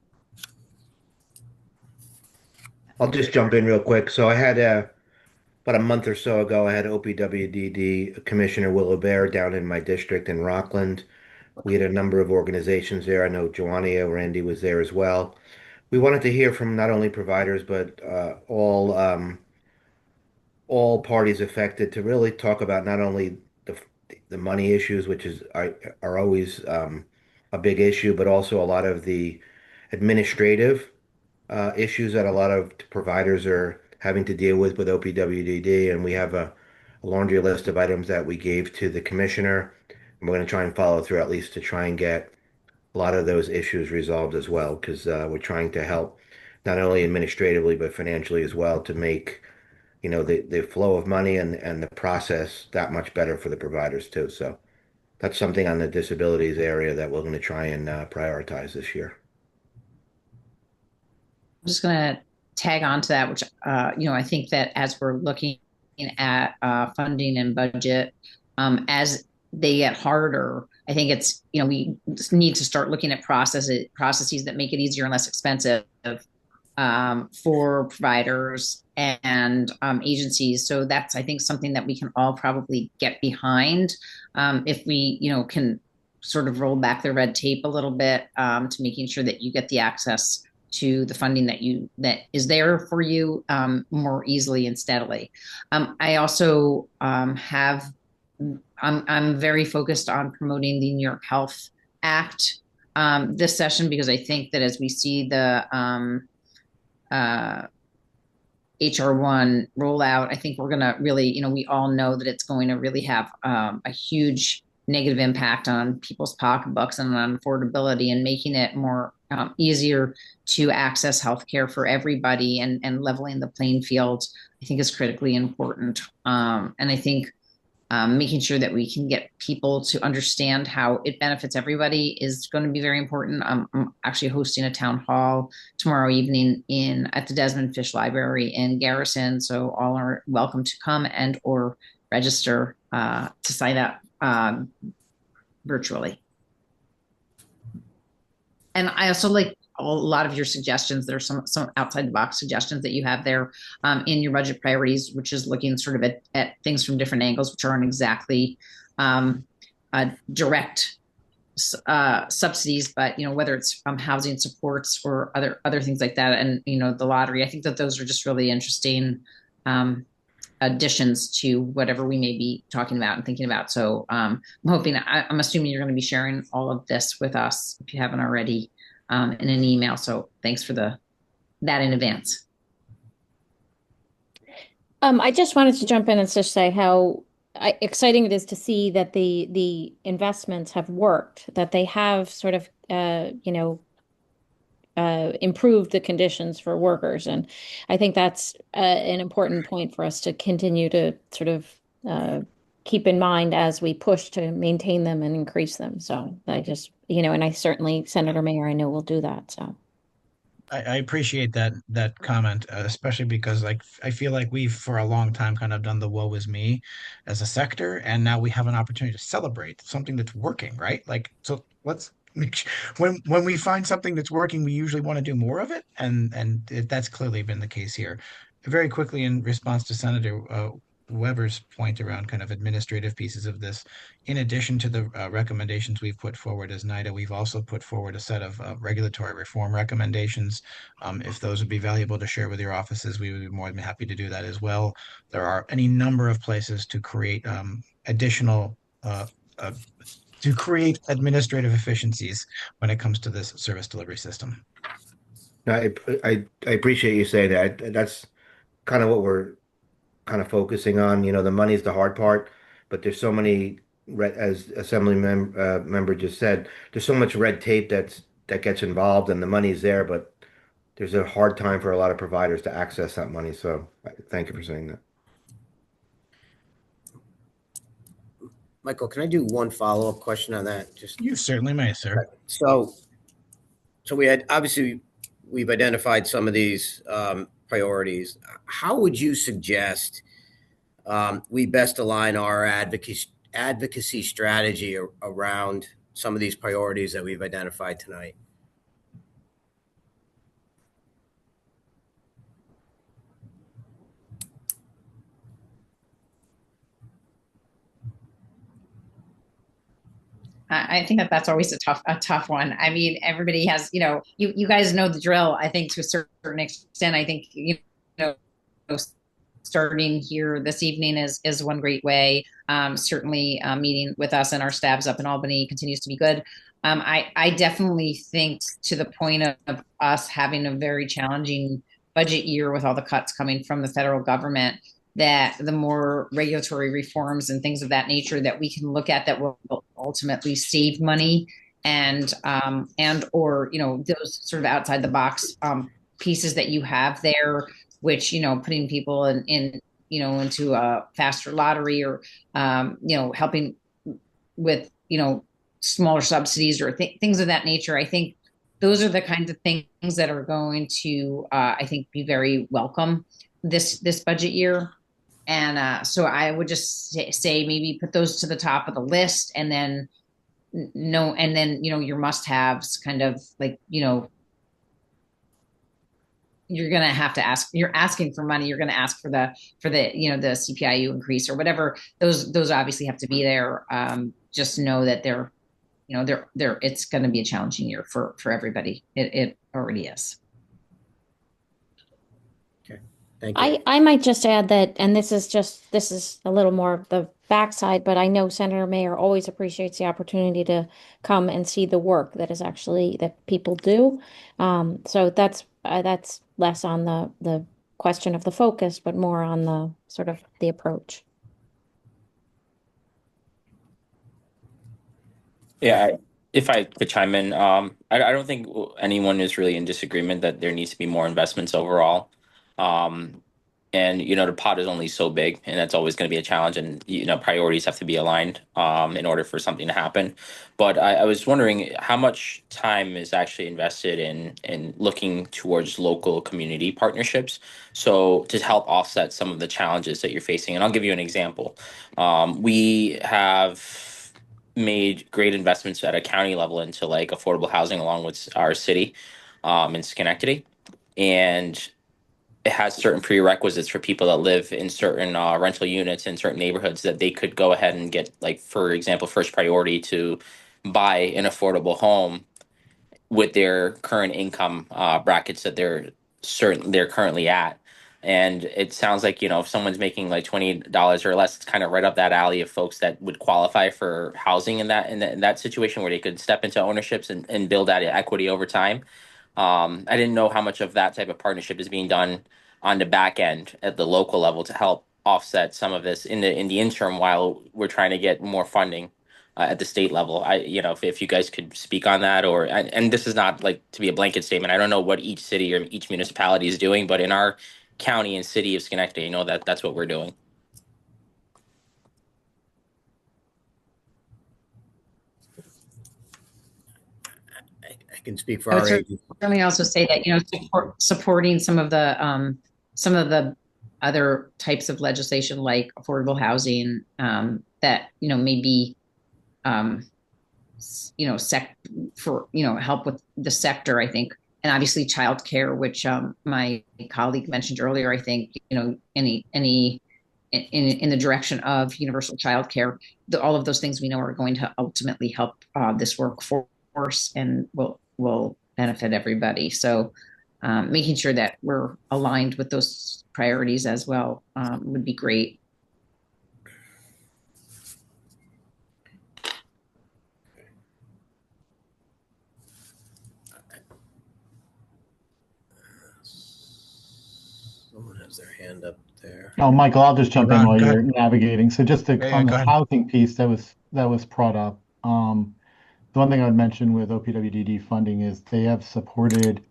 I'll just jump in real quick. So I had about a month or so ago, I had OPWDD Commissioner Willow Bear down in my district in Rockland. We had a number of organizations there. I know Joania, Randy was there as well. We wanted to hear from not only providers, but all parties affected, to really talk about not only the money issues, which are always a big issue, but also a lot of the administrative issues that a lot of providers are having to deal with OPWDD. And we have a laundry list of items that we gave to the commissioner. And we're going to try and follow through, at least to try and get a lot of those issues resolved as well, because we're trying to help not only administratively, but financially as well, to make the flow of money and the process that much better for the providers too. So that's something on the disabilities area that we're going to try and prioritize this year. I'm just going to tag on to that, which, I think that as we're looking at funding and budget, as they get harder, I think it's, we just need to start looking at processes that make it easier and less expensive for providers and agencies. So that's, I think, something that we can all probably get behind if we, can sort of roll back the red tape a little bit to making sure that you get the access to the funding that is there for you more easily and steadily. I also I'm very focused on promoting the New York Health Act this session, because I think that as we see the HR1 rollout, I think we're going to really, we all know that it's going to really have a huge negative impact on people's pocketbooks and on affordability, and making it more easier to access healthcare for everybody, and leveling the playing field, I think, is critically important. And I think making sure that we can get people to understand how it benefits everybody is going to be very important. I'm actually hosting a town hall tomorrow evening at the Desmond Fish Library in Garrison, so all are welcome to come and or register to sign up virtually. And I also like a lot of your suggestions. There's some outside the box suggestions that you have there in your budget priorities, which is looking sort of at things from different angles, which aren't exactly direct subsidies, but whether it's housing supports or other things like that, and the lottery. I think that those are just really interesting additions to whatever we may be talking about and thinking about. So I'm assuming you're going to be sharing all of this with us if you haven't already in an email. So thanks for that in advance. I just wanted to jump in and just say how exciting it is to see that the investments have worked, that they have sort of improved the conditions for workers. And I think that's an important point for us to continue to sort of keep in mind as we push to maintain them and increase them. So I just, and I certainly, Senator Mayer, I know will do that. So I appreciate that comment, especially because I feel like we've for a long time kind of done the woe is me as a sector, and now we have an opportunity to celebrate something that's working, right? Like, so let's when we find something that's working, we usually want to do more of it, and that's clearly been the case here. Very quickly, in response to Senator Weber's point around kind of administrative pieces of this, in addition to the recommendations we've put forward as NYDA, we've also put forward a set of regulatory reform recommendations. If those would be valuable to share with your offices, we would be more than happy to do that as well. There are any number of places to create additional to create administrative efficiencies when it comes to this service delivery system. I appreciate you saying that. That's kind of what we're kind of focusing on. The money is the hard part, but there's so many, as member just said, there's so much red tape that gets involved, and the money's there, but there's a hard time for a lot of providers to access that money. So thank you for saying that. Michael, can I do one follow-up question on that? You certainly may, sir. So we've identified some of these priorities. How would you suggest we best align our advocacy strategy around some of these priorities that we've identified tonight? I think that's always a tough one. I mean, everybody has, you guys know the drill. I think to a certain extent, I think, starting here this evening is one great way. Certainly meeting with us and our staffs up in Albany continues to be good. I definitely think to the point of us having a very challenging budget year with all the cuts coming from the federal government, that the more regulatory reforms and things of that nature that we can look at that will ultimately save money and or those sort of outside the box pieces that you have there, which putting people in into a faster lottery or helping with smaller subsidies or things of that nature. I think those are the kinds of things that are going to I think be very welcome this budget year. And so I would just say maybe put those to the top of the list, and then your must-haves kind of like, you're going to have to ask, you're asking for money. You're going to ask for the the CPIU increase or whatever. Those obviously have to be there. Just know that they're it's going to be a challenging year for everybody. It already is. Thank you. I might just add that, and this is a little more of the backside, but I know Senator Mayer always appreciates the opportunity to come and see the work that people do. So that's less on the question of the focus, but more on the sort of the approach. Yeah, if I could chime in, I don't think anyone is really in disagreement that there needs to be more investments overall. And the pot is only so big, and that's always going to be a challenge. And priorities have to be aligned in order for something to happen. But I was wondering how much time is actually invested in looking towards local community partnerships, so to help offset some of the challenges that you're facing. And I'll give you an example. We have made great investments at a county level into like affordable housing along with our city in Schenectady. And it has certain prerequisites for people that live in certain rental units in certain neighborhoods that they could go ahead and get, like, for example, first priority to buy an affordable home with their current income brackets that they're currently at. And it sounds like, if someone's making like $20 or less, it's kind of right up that alley of folks that would qualify for housing in that situation where they could step into ownerships and build that equity over time. I didn't know how much of that type of partnership is being done on the back end at the local level to help offset some of this in the interim while we're trying to get more funding at the state level. If you guys could speak on that, and this is not like to be a blanket statement. I don't know what each city or each municipality is doing, but in our county and city of Schenectady, I know that that's what we're doing. I can speak for I would our agency. certainly also say that, supporting some of the other types of legislation like affordable housing, that, maybe, help with the sector, I think. And obviously childcare, which, my colleague mentioned earlier, I think, any in the direction of universal childcare, all of those things we know are going to ultimately help this workforce and will benefit everybody. So making sure that we're aligned with those priorities as well would be great. Someone has their hand up there. Oh, Michael, I'll just jump in Ron, while go you're ahead. navigating. So just Yeah, on go the ahead. housing piece that was brought up. The one thing I would mention with OPWDD funding is they have supported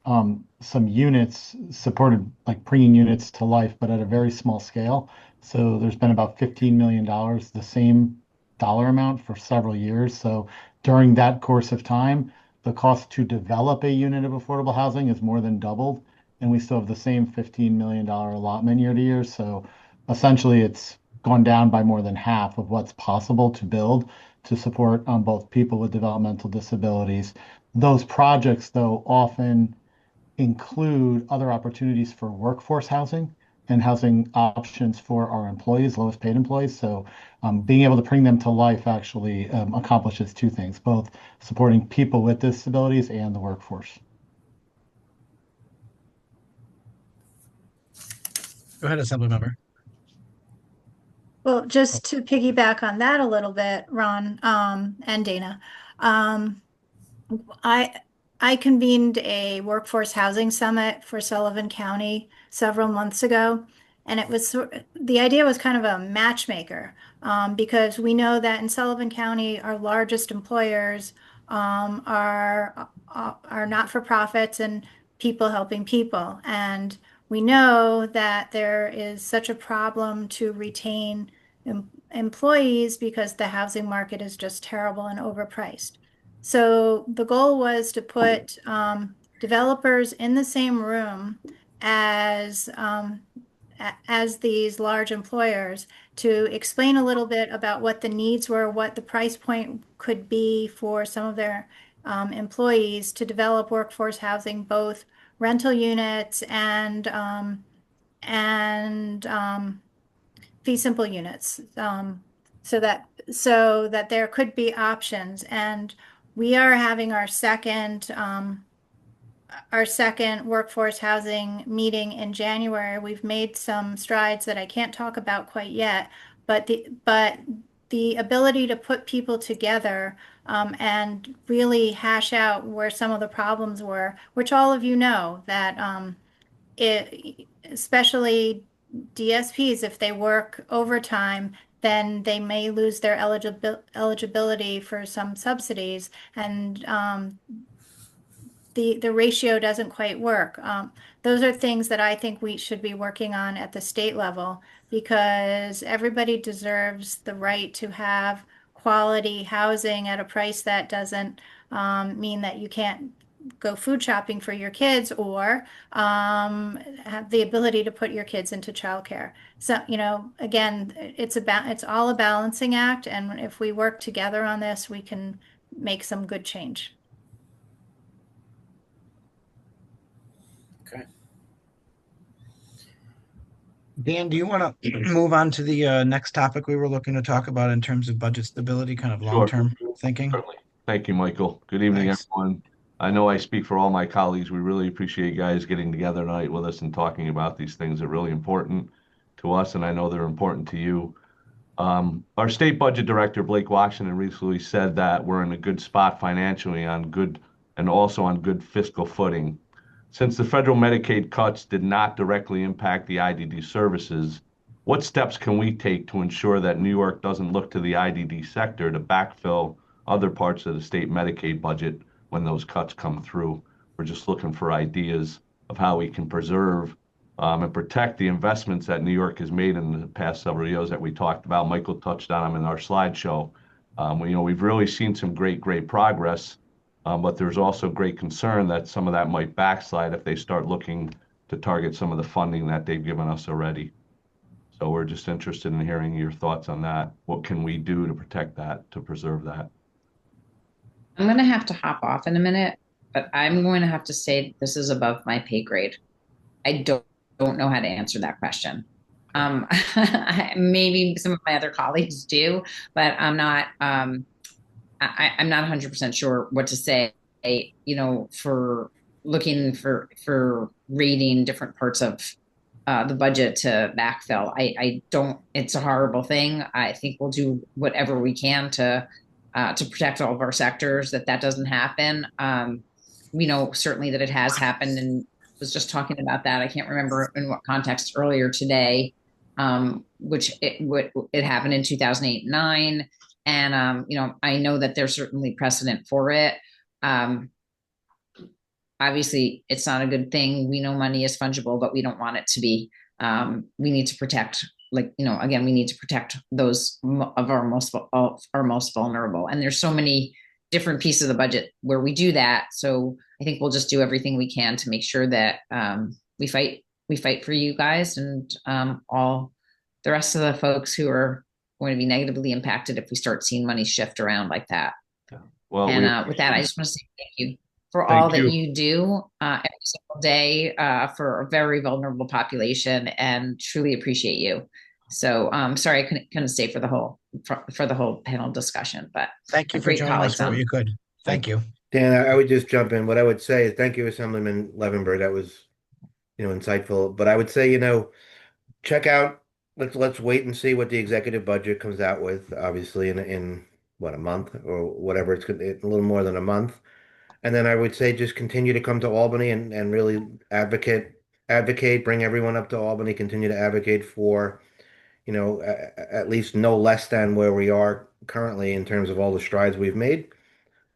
some units, supported like bringing units to life, but at a very small scale. So there's been about $15 million, the same dollar amount for several years. So during that course of time, the cost to develop a unit of affordable housing is more than doubled, and we still have the same $15 million allotment year to year. So essentially, it's gone down by more than half of what's possible to build to support both people with developmental disabilities. Those projects, though, often include other opportunities for workforce housing and housing options for our employees, lowest paid employees. So being able to bring them to life actually accomplishes two things, both supporting people with disabilities and the workforce. Go ahead, Assembly Member. Well, just to piggyback on that a little bit, Ron, and Dana, I convened a workforce housing summit for Sullivan County several months ago, and the idea was kind of a matchmaker, because we know that in Sullivan County, our largest employers are not-for-profits and people helping people, and we know that there is such a problem to retain employees because the housing market is just terrible and overpriced. So the goal was to put developers in the same room as these large employers to explain a little bit about what the needs were, what the price point could be for some of their employees to develop workforce housing, both rental units and fee simple units, so that there could be options. And we are having our second workforce housing meeting in January. We've made some strides that I can't talk about quite yet, but the ability to put people together and really hash out where some of the problems were, which all of you know that especially DSPs, if they work overtime, then they may lose their eligibility for some subsidies, and the ratio doesn't quite work. Those are things that I think we should be working on at the state level, because everybody deserves the right to have quality housing at a price that doesn't mean that you can't go food shopping for your kids or have the ability to put your kids into childcare. So, again, it's all a balancing act, and if we work together on this, we can make some good change. Okay. Dan, do you want to move on to the next topic we were looking to talk about in terms of budget stability, kind of Sure. long-term thinking? Certainly. Thank you, Michael. Good evening, Thanks. everyone. I know I speak for all my colleagues. We really appreciate you guys getting together tonight with us and talking about these things that are really important to us, and I know they're important to you. Our state budget director, Blake Washington, recently said that we're in a good spot financially and also on good fiscal footing. Since the federal Medicaid cuts did not directly impact the IDD services, what steps can we take to ensure that New York doesn't look to the IDD sector to backfill other parts of the state Medicaid budget when those cuts come through? We're just looking for ideas of how we can preserve and protect the investments that New York has made in the past several years that we talked about. Michael touched on them in our slideshow. We've really seen some great progress, but there's also great concern that some of that might backslide if they start looking to target some of the funding that they've given us already. So we're just interested in hearing your thoughts on that. What can we do to protect that, to preserve that? I'm going to have to hop off in a minute, but I'm going to have to say this is above my pay grade. I don't know how to answer that question. Maybe some of my other colleagues do, but I'm not 100% sure what to say, for looking for rating different parts of the budget to backfill. I don't, it's a horrible thing. I think we'll do whatever we can to protect all of our sectors, that doesn't happen. We know certainly that it has happened, and was just talking about that. I can't remember in what context earlier today, which it happened in 2008-9. And, I know that there's certainly precedent for it. Obviously it's not a good thing. We know money is fungible, but we don't want it to be. We need to protect, again, we need to protect those of our most vulnerable. And there's so many different pieces of the budget where we do that. So I think we'll just do everything we can to make sure that we fight for you guys and all the rest of the folks who are going to be negatively impacted if we start seeing money shift around like that. Yeah. Well, with that, I just want to say thank you for all that you do every single day for a very vulnerable population, and truly appreciate you. So sorry I couldn't stay for the whole panel discussion, but thank you for joining us for what you could. Thank you. Dan, I would just jump in. What I would say is thank you, Assemblyman Levenberg. That was, insightful. But I would say, check out, let's wait and see what the executive budget comes out with, obviously in what, a month or whatever. It's a little more than a month. And then I would say just continue to come to Albany and really advocate, bring everyone up to Albany, continue to advocate for, at least no less than where we are currently in terms of all the strides we've made.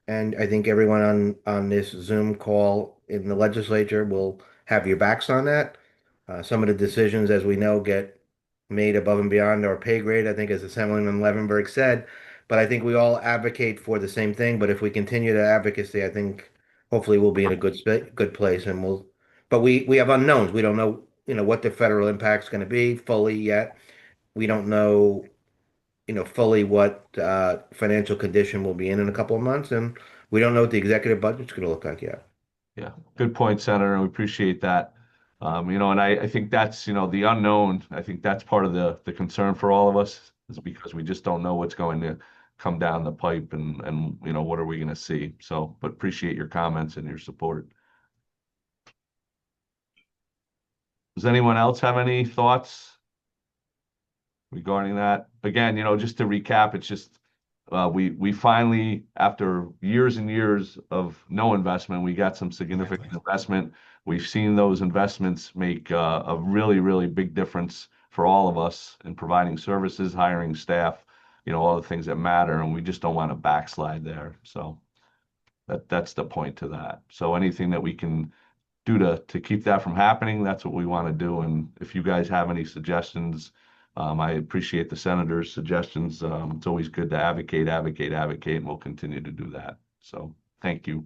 And I think everyone on this Zoom call in the legislature will have your backs on that. Some of the decisions, as we know, get made above and beyond our pay grade, I think, as Assemblyman Levenberg said. But I think we all advocate for the same thing. But if we continue to advocacy, I think hopefully we'll be in a good place. And but we have unknowns. We don't know, what the federal impact's going to be fully yet. We don't know, fully what financial condition we'll be in a couple of months, and we don't know what the executive budget's going to look like yet. Yeah, good point, Senator. We appreciate that. And I think that's, the unknown. I think that's part of the concern for all of us, is because we just don't know what's going to come down the pipe and what are we going to see. So, but appreciate your comments and your support. Does anyone else have any thoughts regarding that? Again, just to recap, it's just we finally, after years and years of no investment, we got some significant investment. We've seen those investments make a really, really big difference for all of us in providing services, hiring staff, all the things that matter, and we just don't want to backslide there. So that's the point to that. So anything that we can do to keep that from happening, that's what we want to do. And if you guys have any suggestions, I appreciate the senator's suggestions. It's always good to advocate, and we'll continue to do that. So thank you.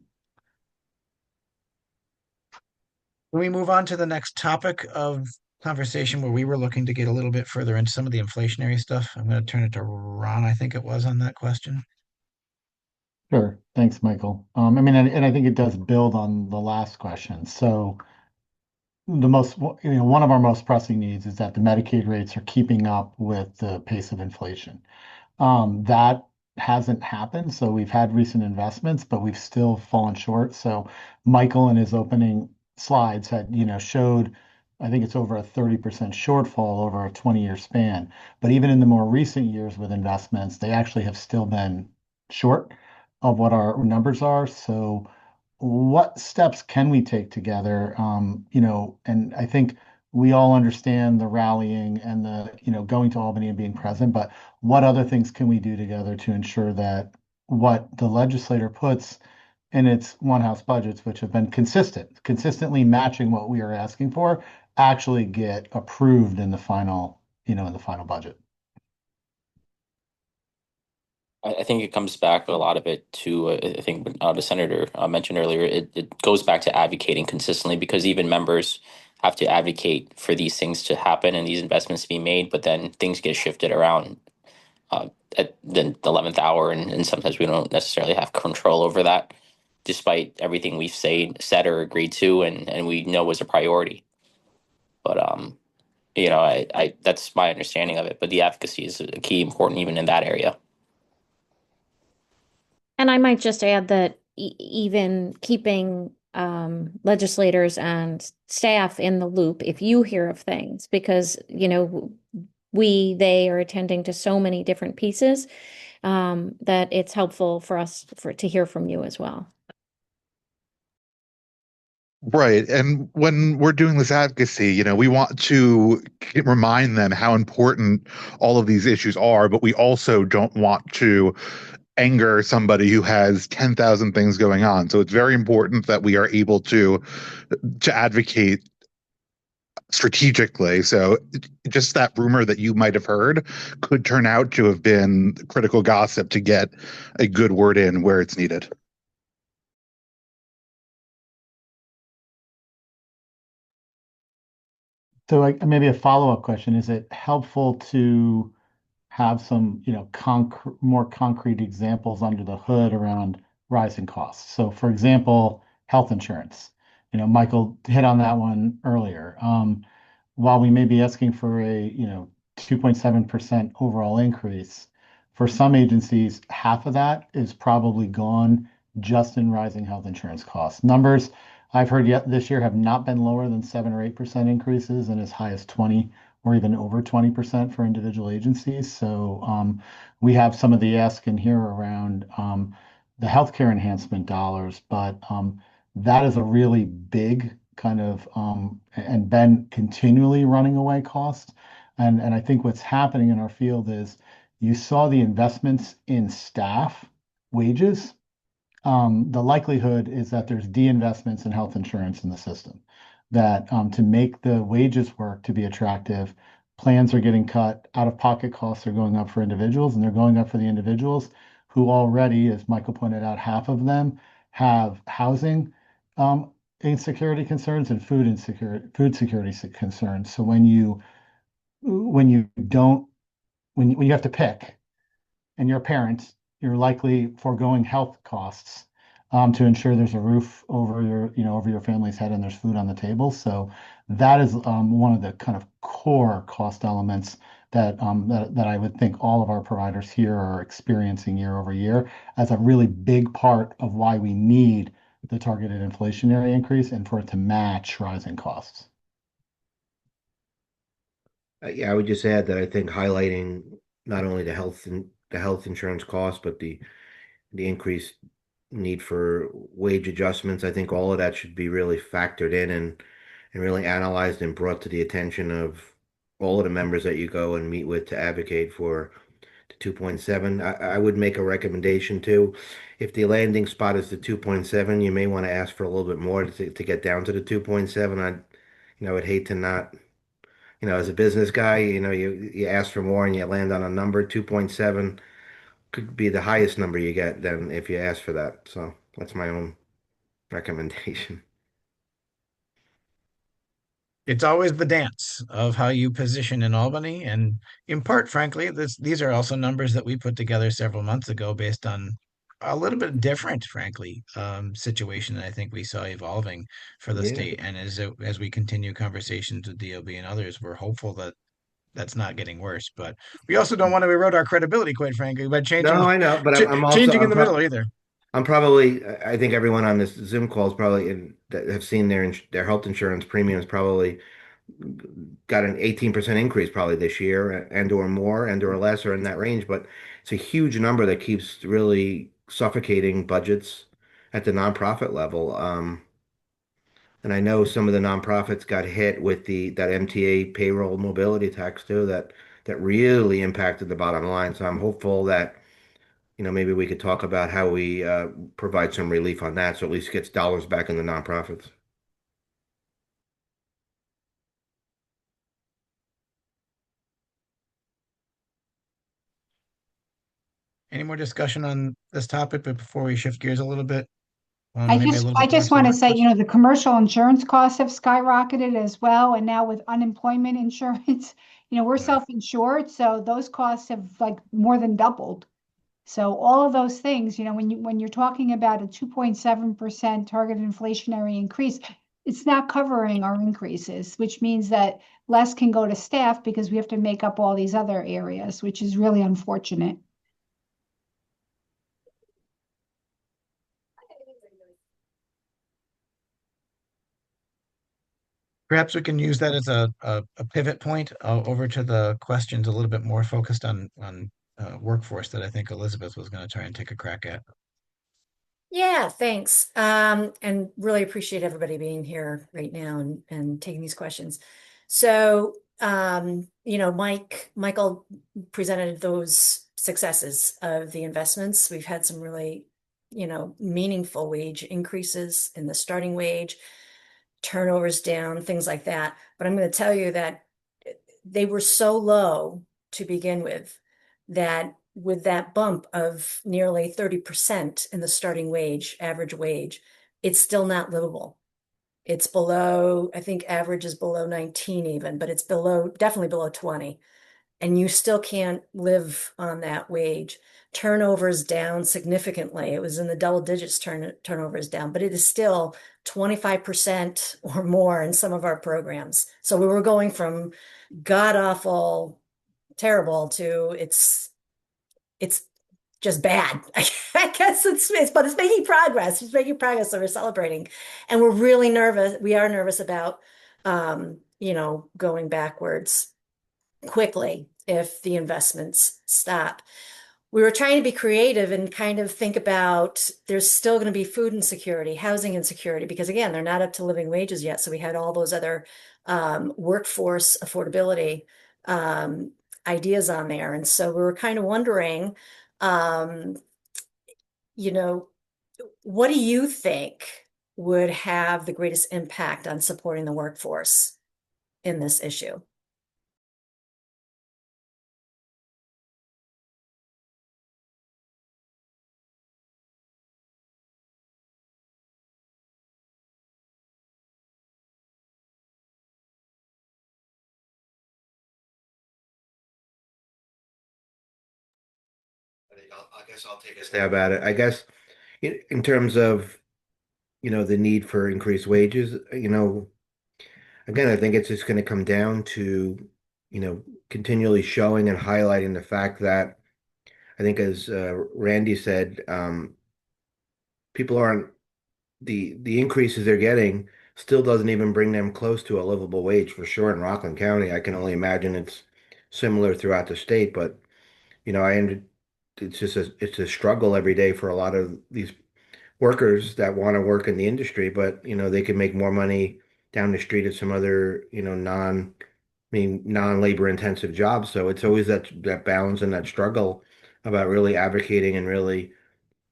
Can we move on to the next topic of conversation where we were looking to get a little bit further into some of the inflationary stuff? I'm going to turn it to Ron, I think it was, on that question. Sure. Thanks, Michael. I mean, and I think it does build on the last question. So one of our most pressing needs is that the Medicaid rates are keeping up with the pace of inflation. That hasn't happened. So we've had recent investments, but we've still fallen short. So Michael in his opening slides had, showed, I think it's over a 30% shortfall over a 20-year span. But even in the more recent years with investments, they actually have still been short of what our numbers are. So what steps can we take together? And I think we all understand the rallying and the, going to Albany and being present, but what other things can we do together to ensure that what the legislator puts in its one house budgets, which have been consistently matching what we are asking for, actually get approved in the final, in the final budget? I think it comes back a lot of it to I think the senator mentioned earlier. It goes back to advocating consistently, because even members have to advocate for these things to happen and these investments to be made, but then things get shifted around at the 11th hour, and sometimes we don't necessarily have control over that, despite everything we've said or agreed to, and we know was a priority. But I that's my understanding of it. But the advocacy is a key important even in that area. And I might just add that even keeping legislators and staff in the loop if you hear of things, because, they are attending to so many different pieces, that it's helpful for us to hear from you as well. Right. And when we're doing this advocacy, we want to remind them how important all of these issues are, but we also don't want to anger somebody who has 10,000 things going on. So it's very important that we are able to advocate strategically. So just that rumor that you might have heard could turn out to have been critical gossip to get a good word in where it's needed. So maybe a follow-up question, is it helpful to have some, more concrete examples under the hood around rising costs? So for example, health insurance. Michael hit on that one earlier. While we may be asking for a, 2.7% overall increase, for some agencies, half of that is probably gone just in rising health insurance costs. Numbers I've heard yet this year have not been lower than 7 or 8% increases, and as high as 20 or even over 20% for individual agencies. So we have some of the ask in here around the healthcare enhancement dollars, but that is a really big kind of and been continually running away cost. And I think what's happening in our field is you saw the investments in staff wages. The likelihood is that there's de-investments in health insurance in the system, that to make the wages work to be attractive, plans are getting cut, out-of-pocket costs are going up for individuals, and they're going up for the individuals who already, as Michael pointed out, half of them have housing insecurity concerns and food security concerns. So when you don't when you have to pick and you're a parent, you're likely foregoing health costs to ensure there's a roof over your family's head and there's food on the table. So that is one of the kind of core cost elements that I would think all of our providers here are experiencing year over year as a really big part of why we need the targeted inflationary increase and for it to match rising costs. Yeah, I would just add that I think highlighting not only the health insurance cost, but the increased need for wage adjustments. I think all of that should be really factored in and really analyzed and brought to the attention of all of the members that you go and meet with to advocate for the 2.7. I would make a recommendation too. If the landing spot is the 2.7, you may want to ask for a little bit more to get down to the 2.7. I would hate to not, as a business guy, you ask for more and you land on a number. 2.7 could be the highest number you get then if you ask for that. So that's my own recommendation. it's always the dance of how you position in Albany. And in part, frankly, these are also numbers that we put together several months ago based on a little bit different, frankly, situation that I think we saw evolving for the Yeah. state. And as we continue conversations with DOB and others, we're hopeful that that's not getting worse. But we also don't want to erode our credibility, quite frankly, by No, I know, but I'm also changing in the middle either. I'm probably I think everyone on this Zoom call is probably that have seen their health insurance premiums probably got an 18% increase probably this year and or more and or less or in that range, but it's a huge number that keeps really suffocating budgets at the nonprofit level. And I know some of the nonprofits got hit with that MTA payroll mobility tax too, that really impacted the bottom line. So I'm hopeful that, maybe we could talk about how we provide some relief on that, so at least gets dollars back in the nonprofits. Any more discussion on this topic, but before we shift gears a little bit, maybe a little I bit just more want into to the say, you know, the commercial insurance costs have skyrocketed as well. And now with unemployment insurance, you know, we're self-insured, so those costs have like more than doubled. So all of those things, you know, when you're talking about a 2.7% targeted inflationary increase, it's not covering our increases, which means that less can go to staff because we have to make up all these other areas, which is really unfortunate. Perhaps we can use that as a pivot point over to the questions a little bit more focused on workforce that I think Elizabeth was going to try and take a crack at. Yeah, thanks. And really appreciate everybody being here right now and taking these questions. So, Michael presented those successes of the investments. We've had some really, meaningful wage increases in the starting wage, turnovers down, things like that. But I'm going to tell you that they were so low to begin with that with that bump of nearly 30% in the starting wage, average wage, it's still not livable. It's below, I think average is below 19 even, but it's definitely below 20. And you still can't live on that wage. Turnover is down significantly. It was in the double digits, turnover is down, but it is still 25% or more in some of our programs. So we were going from god awful, terrible to it's just bad. I guess but it's making progress. It's making progress, so we're celebrating. And we're really nervous. We are nervous about, going backwards quickly if the investments stop. We were trying to be creative and kind of think about there's still going to be food insecurity, housing insecurity, because again, they're not up to living wages yet. So we had all those other workforce affordability ideas on there. And so we were kind of wondering, um, what do you think would have the greatest impact on supporting the workforce in this issue? I guess I'll take a stab at it. I guess in terms of, the need for increased wages, again, I think it's just going to come down to, continually showing and highlighting the fact that I think, as Randy said, people aren't the increases they're getting still doesn't even bring them close to a livable wage for sure in Rockland County. I can only imagine it's similar throughout the state, but it's just it's a struggle every day for a lot of these workers that want to work in the industry, but they can make more money down the street at some other, non-labor intensive jobs. So it's always that balance and that struggle about really advocating and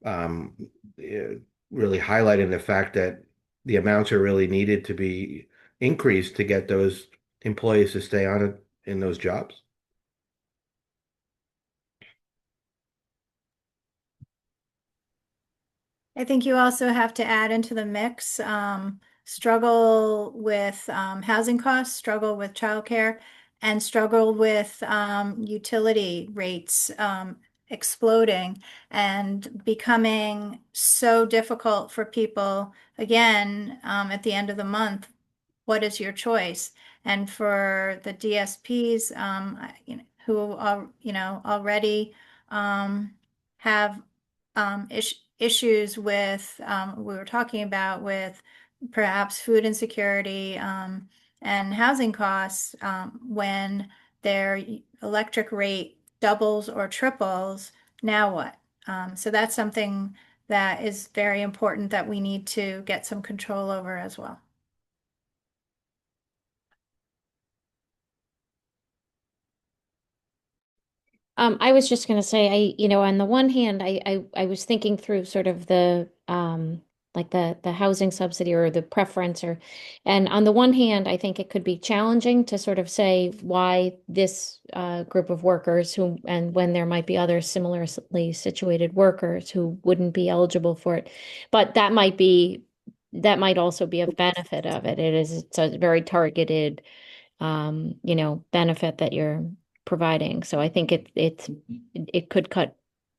um, eh, really highlighting the fact that the amounts are really needed to be increased to get those employees to stay on it in those jobs. I think you also have to add into the mix struggle with housing costs, struggle with childcare, and struggle with utility rates exploding and becoming so difficult for people again at the end of the month. What is your choice? And for the DSPs, who are, already have issues with we were talking about with perhaps food insecurity and housing costs when their electric rate doubles or triples, now what? So that's something that is very important that we need to get some control over as well. I was just going to say, on the one hand, I was thinking through sort of the like the housing subsidy or the preference, and on the one hand, I think it could be challenging to sort of say why this group of workers and when there might be other similarly situated workers who wouldn't be eligible for it, but that might also be a benefit of it. It's a very targeted, benefit that you're providing. So I think it could cut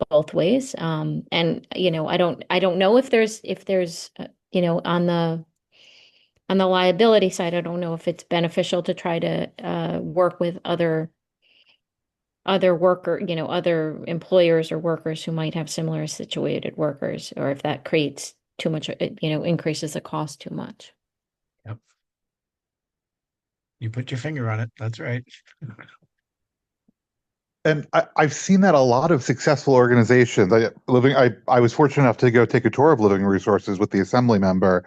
both ways. And I don't know if there's on the liability side, I don't know if it's beneficial to try to work with other other employers or workers who might have similar situated workers, or if that creates too much, increases the cost too much. Yep. You put your finger on it. That's right. And I've seen that a lot of successful organizations. I was fortunate enough to go take a tour of Living Resources with the assembly member.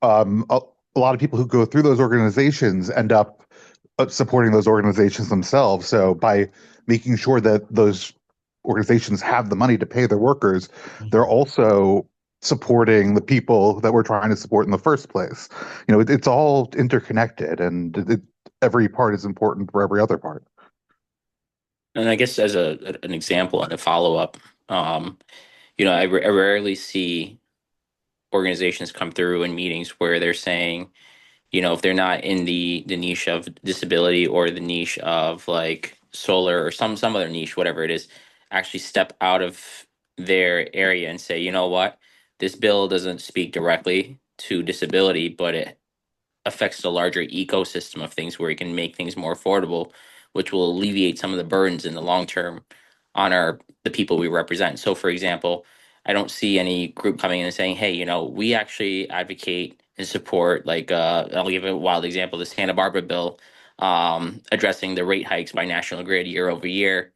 A lot of people who go through those organizations end up supporting those organizations themselves. So by making sure that those organizations have the money to pay their workers, they're also supporting the people that we're trying to support in the first place. It's all interconnected, and every part is important for every other part. And I guess as an example and a follow-up, I rarely see organizations come through in meetings where they're saying, if they're not in the niche of disability or the niche of like solar or some other niche, whatever it is, actually step out of their area and say, you know what, this bill doesn't speak directly to disability, but it affects the larger ecosystem of things where it can make things more affordable, which will alleviate some of the burdens in the long term on the people we represent. So, for example, I don't see any group coming in and saying, "Hey, we actually advocate and support." Like, I'll give a wild example: the Santa Barbara bill addressing the rate hikes by National Grid year over year.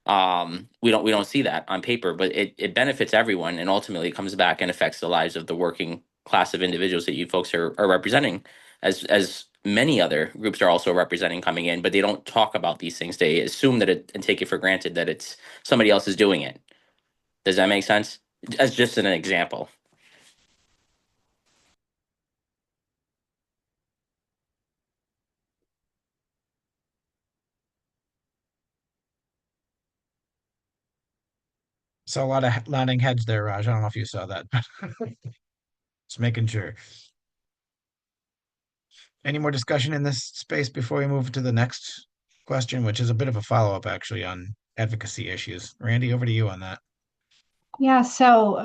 We don't see that on paper, but it benefits everyone, and ultimately it comes back and affects the lives of the working class of individuals that you folks are representing, as many other groups are also representing coming in, but they don't talk about these things. They assume that and take it for granted that it's somebody else is doing it. Does that make sense? As just an example. So a lot of nodding heads there, Raj. I don't know if you saw that. Just making sure. Any more discussion in this space before we move to the next question, which is a bit of a follow-up actually on advocacy issues. Randy, over to you on that. Yeah, so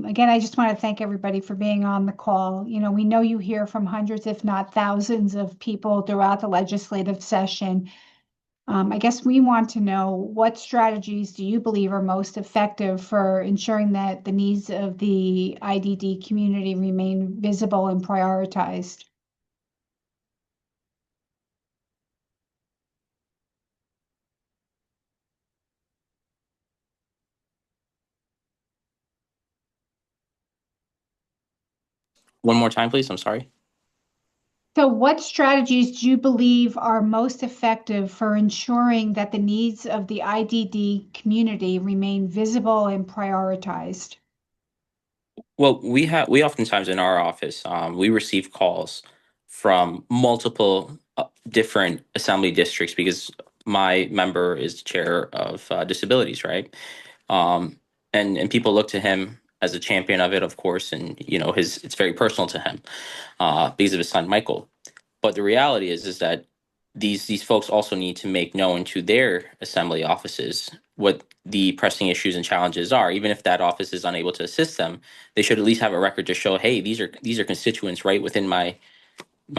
again, I just want to thank everybody for being on the call. We know you hear from hundreds, if not thousands, of people throughout the legislative session. I guess we want to know, what strategies do you believe are most effective for ensuring that the needs of the IDD community remain visible and prioritized? One more time, please. I'm sorry. So what strategies do you believe are most effective for ensuring that the needs of the IDD community remain visible and prioritized? Well, we oftentimes in our office, we receive calls from multiple different assembly districts because my member is chair of disabilities, right? And people look to him as a champion of it, of course, and it's very personal to him because of his son Michael. But the reality is that these folks also need to make known to their assembly offices what the pressing issues and challenges are. Even if that office is unable to assist them, they should at least have a record to show, hey, these are constituents right within my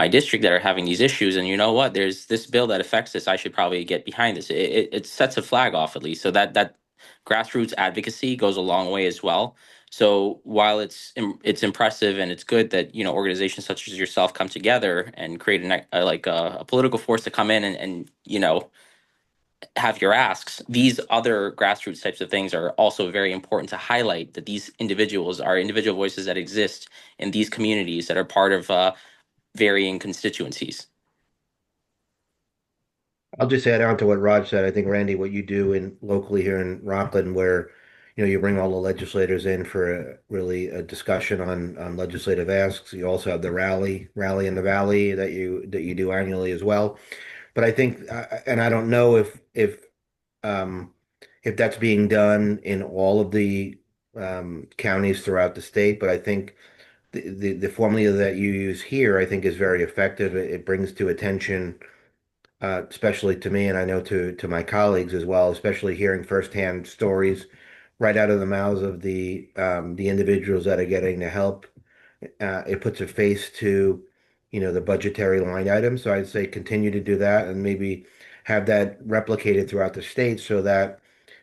district that are having these issues, and you know what? There's this bill that affects this. I should probably get behind this. It sets a flag off at least, so that grassroots advocacy goes a long way as well. So while it's impressive and it's good that organizations such as yourself come together and create a political force to come in and have your asks, these other grassroots types of things are also very important to highlight, that these individuals are individual voices that exist in these communities that are part of varying constituencies. I'll just add on to what Raj said. I think, Randy, what you do locally here in Rockland, where you bring all the legislators in for a discussion on legislative asks. You also have the rally in the valley that you do annually as well. But I think, and I don't know if that's being done in all of the counties throughout the state, but I think the formula that you use here, I think, is very effective. It brings to attention, especially to me, and I know to my colleagues as well, especially hearing firsthand stories right out of the mouths of the individuals that are getting the help. It puts a face to, the budgetary line item. So I'd say continue to do that and maybe have that replicated throughout the state so that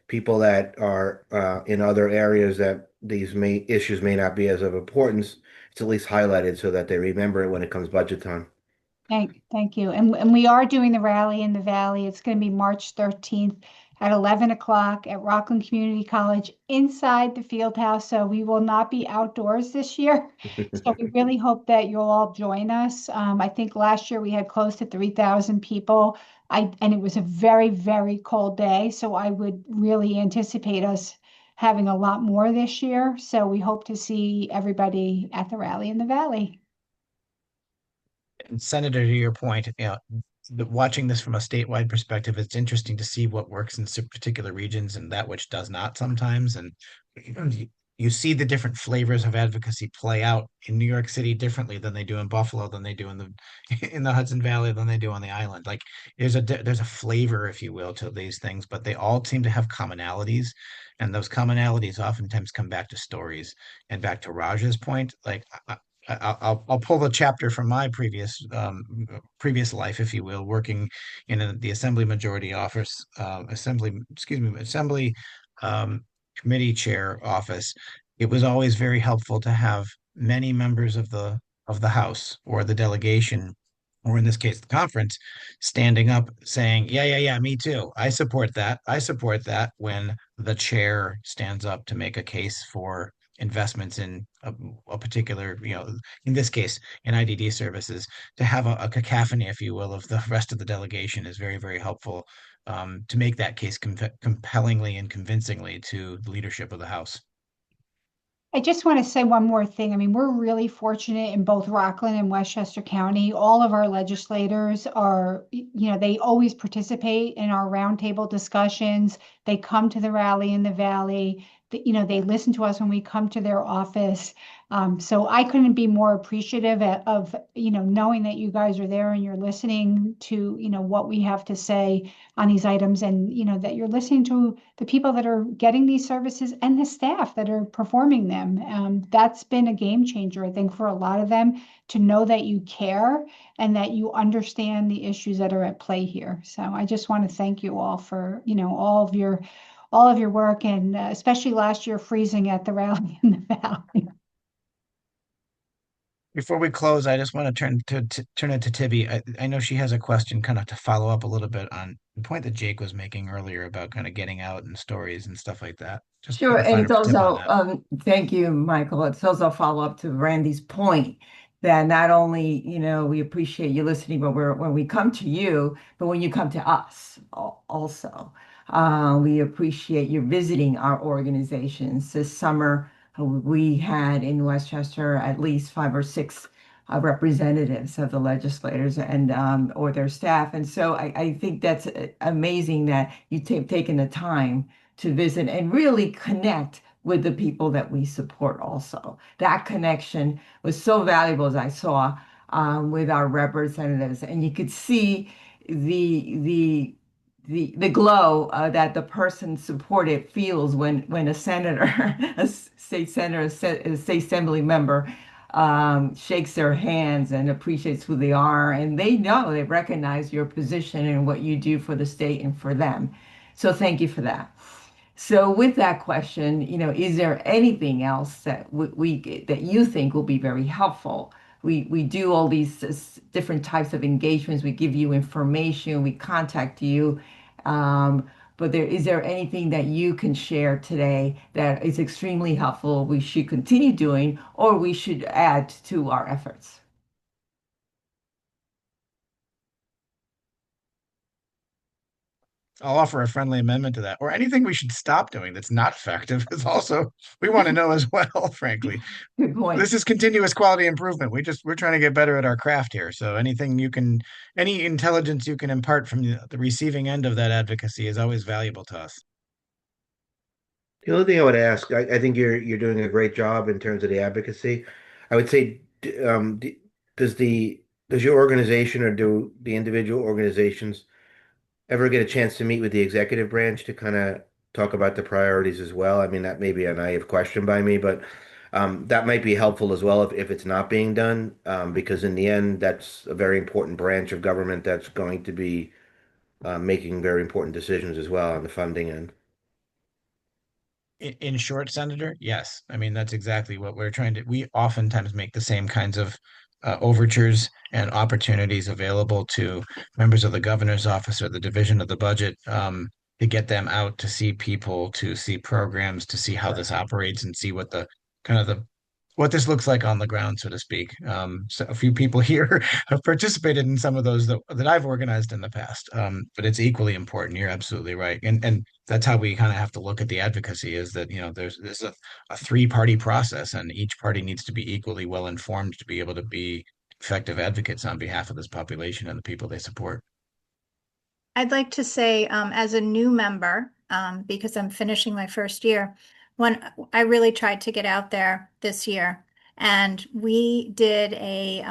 people that are in other areas that these issues may not be as of importance, it's at least highlighted so that they remember it when it comes budget time. Thank you. And we are doing the rally in the Valley. It's going to be March 13th at 11 o'clock at Rockland Community College inside the field house. So we will not be outdoors this year. So we really hope that you'll all join us. I think last year we had close to 3,000 people. And it was a very, very cold day. So I would really anticipate us having a lot more this year. So we hope to see everybody at the rally in the Valley. And Senator, to your point, watching this from a statewide perspective, it's interesting to see what works in particular regions and that which does not sometimes. And you see the different flavors of advocacy play out in New York City differently than they do in Buffalo, than they do in the Hudson Valley, than they do on the island. Like there's a flavor, if you will, to these things, but they all seem to have commonalities. And those commonalities oftentimes come back to stories. And back to Raj's point, like I'll pull the chapter from my previous life, if you will, working in the Assembly Majority Office, Assembly Committee Chair office. It was always very helpful to have many members of the House or the delegation, or in this case, the conference, standing up saying, yeah, me too. I support that. I support that, when the chair stands up to make a case for investments in a particular, in this case, in IDD services. To have a cacophony, if you will, of the rest of the delegation is very, very helpful to make that case compellingly and convincingly to the leadership of the House. I just want to say one more thing. I mean, we're really fortunate in both Rockland and Westchester County. All of our legislators are, they always participate in our roundtable discussions. They come to the rally in the Valley. They listen to us when we come to their office. So I couldn't be more appreciative of, knowing that you guys are there and you're listening to, what we have to say on these items, and, that you're listening to the people that are getting these services and the staff that are performing them. That's been a game changer, I think, for a lot of them, to know that you care and that you understand the issues that are at play here. So I just want to thank you all for, all of your work, and especially last year freezing at the rally in the Valley. Before we close, I just want to turn it to Tibby. I know she has a question kind of to follow up a little bit on the point that Jake was making earlier about kind of getting out and stories and stuff like that. Just Sure, and it's also, thank you, Michael. It's also a follow-up to Randy's point that not only, we appreciate you listening, but when we come to you, but when you come to us also. We appreciate you visiting our organizations. This summer, we had in Westchester at least 5 or 6 representatives of the legislators and or their staff. And so I think that's amazing that you've taken the time to visit and really connect with the people that we support also. That connection was so valuable as I saw with our representatives, and you could see the glow that the person supported feels when a senator, a state senator, a state assembly member shakes their hands and appreciates who they are, and they know they recognize your position and what you do for the state and for them. So thank you for that. So with that question, is there anything else that that you think will be very helpful? We do all these different types of engagements. We give you information. We contact you. But is there anything that you can share today that is extremely helpful, we should continue doing, or we should add to our efforts? I'll offer a friendly amendment to that, or anything we should stop doing that's not effective is also, we want to know as well, frankly. Good point. This is continuous quality improvement. We're trying to get better at our craft here. So any intelligence you can impart from the receiving end of that advocacy is always valuable to us. The only thing I would ask, I think you're doing a great job in terms of the advocacy. I would say, does your organization or do the individual organizations ever get a chance to meet with the executive branch to kind of talk about the priorities as well? I mean, that may be a naive question by me, but that might be helpful as well if it's not being done, because in the end, that's a very important branch of government that's going to be making very important decisions as well on the funding end. In short, Senator, yes. I mean, that's exactly what we're trying to. We oftentimes make the same kinds of overtures and opportunities available to members of the governor's office or the division of the budget, to get them out to see people, to see programs, to see how this operates, and see what the kind of the what this looks like on the ground, so to speak. So a few people here have participated in some of those that I've organized in the past. But it's equally important. You're absolutely right. And that's how we kind of have to look at the advocacy, is that, there's a three-party process, and each party needs to be equally well informed to be able to be effective advocates on behalf of this population and the people they support. I'd like to say, as a new member, because I'm finishing my first year, when I really tried to get out there this year, and we did a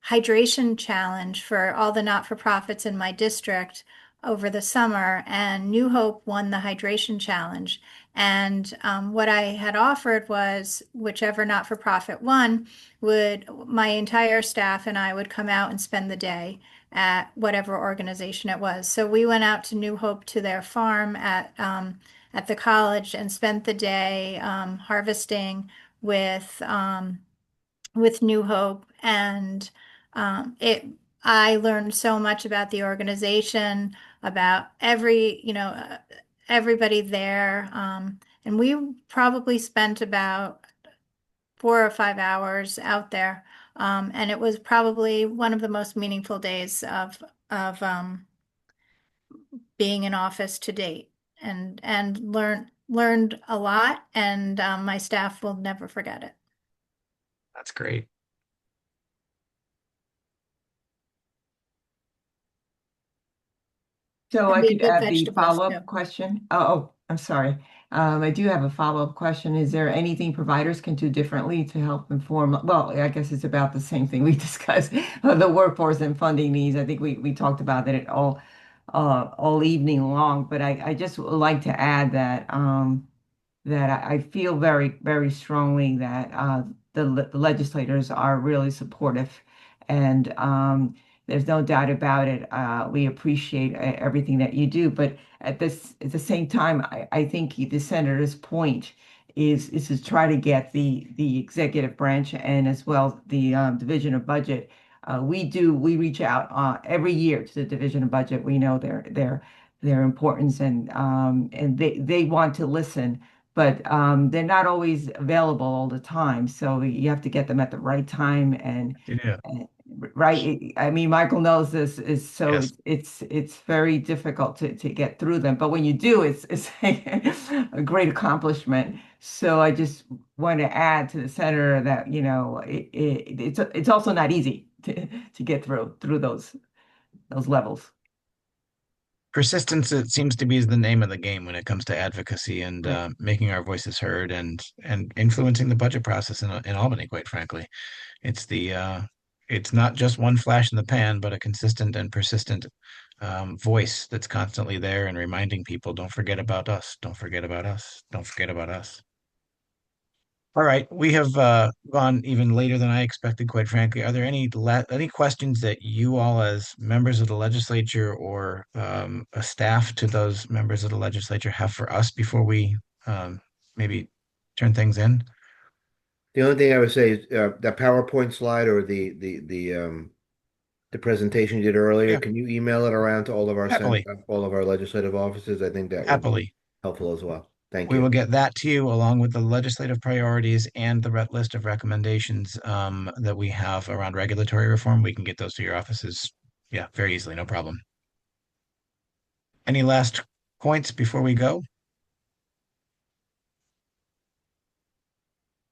hydration challenge for all the not-for-profits in my district over the summer, and New Hope won the hydration challenge. And what I had offered was, whichever not-for-profit won, my entire staff and I would come out and spend the day at whatever organization it was. So we went out to New Hope, to their farm at the college, and spent the day harvesting with New Hope, and I learned so much about the organization, about everybody there, and we probably spent about 4 or 5 hours out there, and it was probably one of the most meaningful days of being in office to date, and learned a lot, and my staff will never forget it. That's great. So I be could good add the vegetables, too. follow-up question. Oh, I'm sorry. I do have a follow-up question. Is there anything providers can do differently to help inform? Well, I guess it's about the same thing we discussed, the workforce and funding needs. I think we talked about that all evening long, but I just would like to add that I feel very, very strongly that the legislators are really supportive, and there's no doubt about it. We appreciate everything that you do, but at the same time, I think the senator's point is to try to get the executive branch, and as well the division of budget. We reach out every year to the division of budget. We know their importance, and they want to listen, but they're not always available all the time. So you have to get them at the right time, and right. I mean, Michael knows this is so. Yes. It's very difficult to get through them, but when you do, it's a great accomplishment. So I just want to add to the senator that it's also not easy to get through those levels. persistence, it seems to be, is the name of the game when it comes to advocacy and making our voices heard and influencing the budget process in Albany, quite frankly. It's it's not just one flash in the pan, but a consistent and persistent voice that's constantly there and reminding people, don't forget about us, don't forget about us, don't forget about us. All right, we have gone even later than I expected, quite frankly. Are there any questions that you all, as members of the legislature or a staff to those members of the legislature, have for us before we maybe turn things in? The only thing I would say is that PowerPoint slide or the presentation you did earlier, Yeah. can you email it around to all of our Happily. all of our legislative offices? I think that would be Happily. helpful as well. Thank We you. will get that to you along with the legislative priorities and the list of recommendations that we have around regulatory reform. We can get those to your offices, yeah, very easily, no problem. Any last points before we go?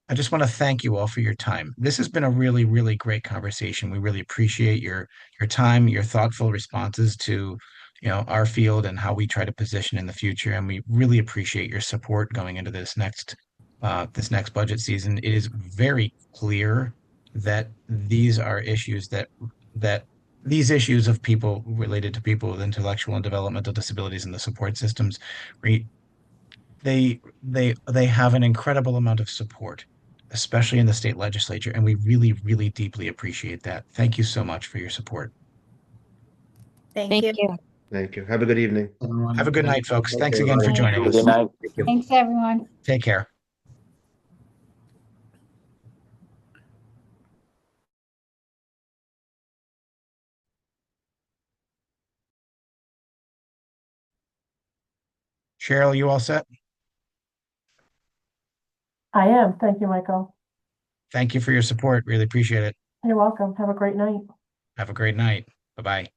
I just want to thank you all for your time. This has been a really, really great conversation. We really appreciate your time, your thoughtful responses to, our field and how we try to position in the future. And we really appreciate your support going into this next budget season. It is very clear that these are issues that these issues of people related to people with intellectual and developmental disabilities and the support systems, they have an incredible amount of support, especially in the state legislature, and we really, really deeply appreciate that. Thank you so much for your support. Thank you. Thank you. Have a good evening. Have a good night, folks. Thanks again for joining us. Good night. Thanks, everyone. Take care. Cheryl, you all set? I am. Thank you, Michael. Thank you for your support. Really appreciate it. You're welcome. Have a great night. Have a great night. Bye-bye.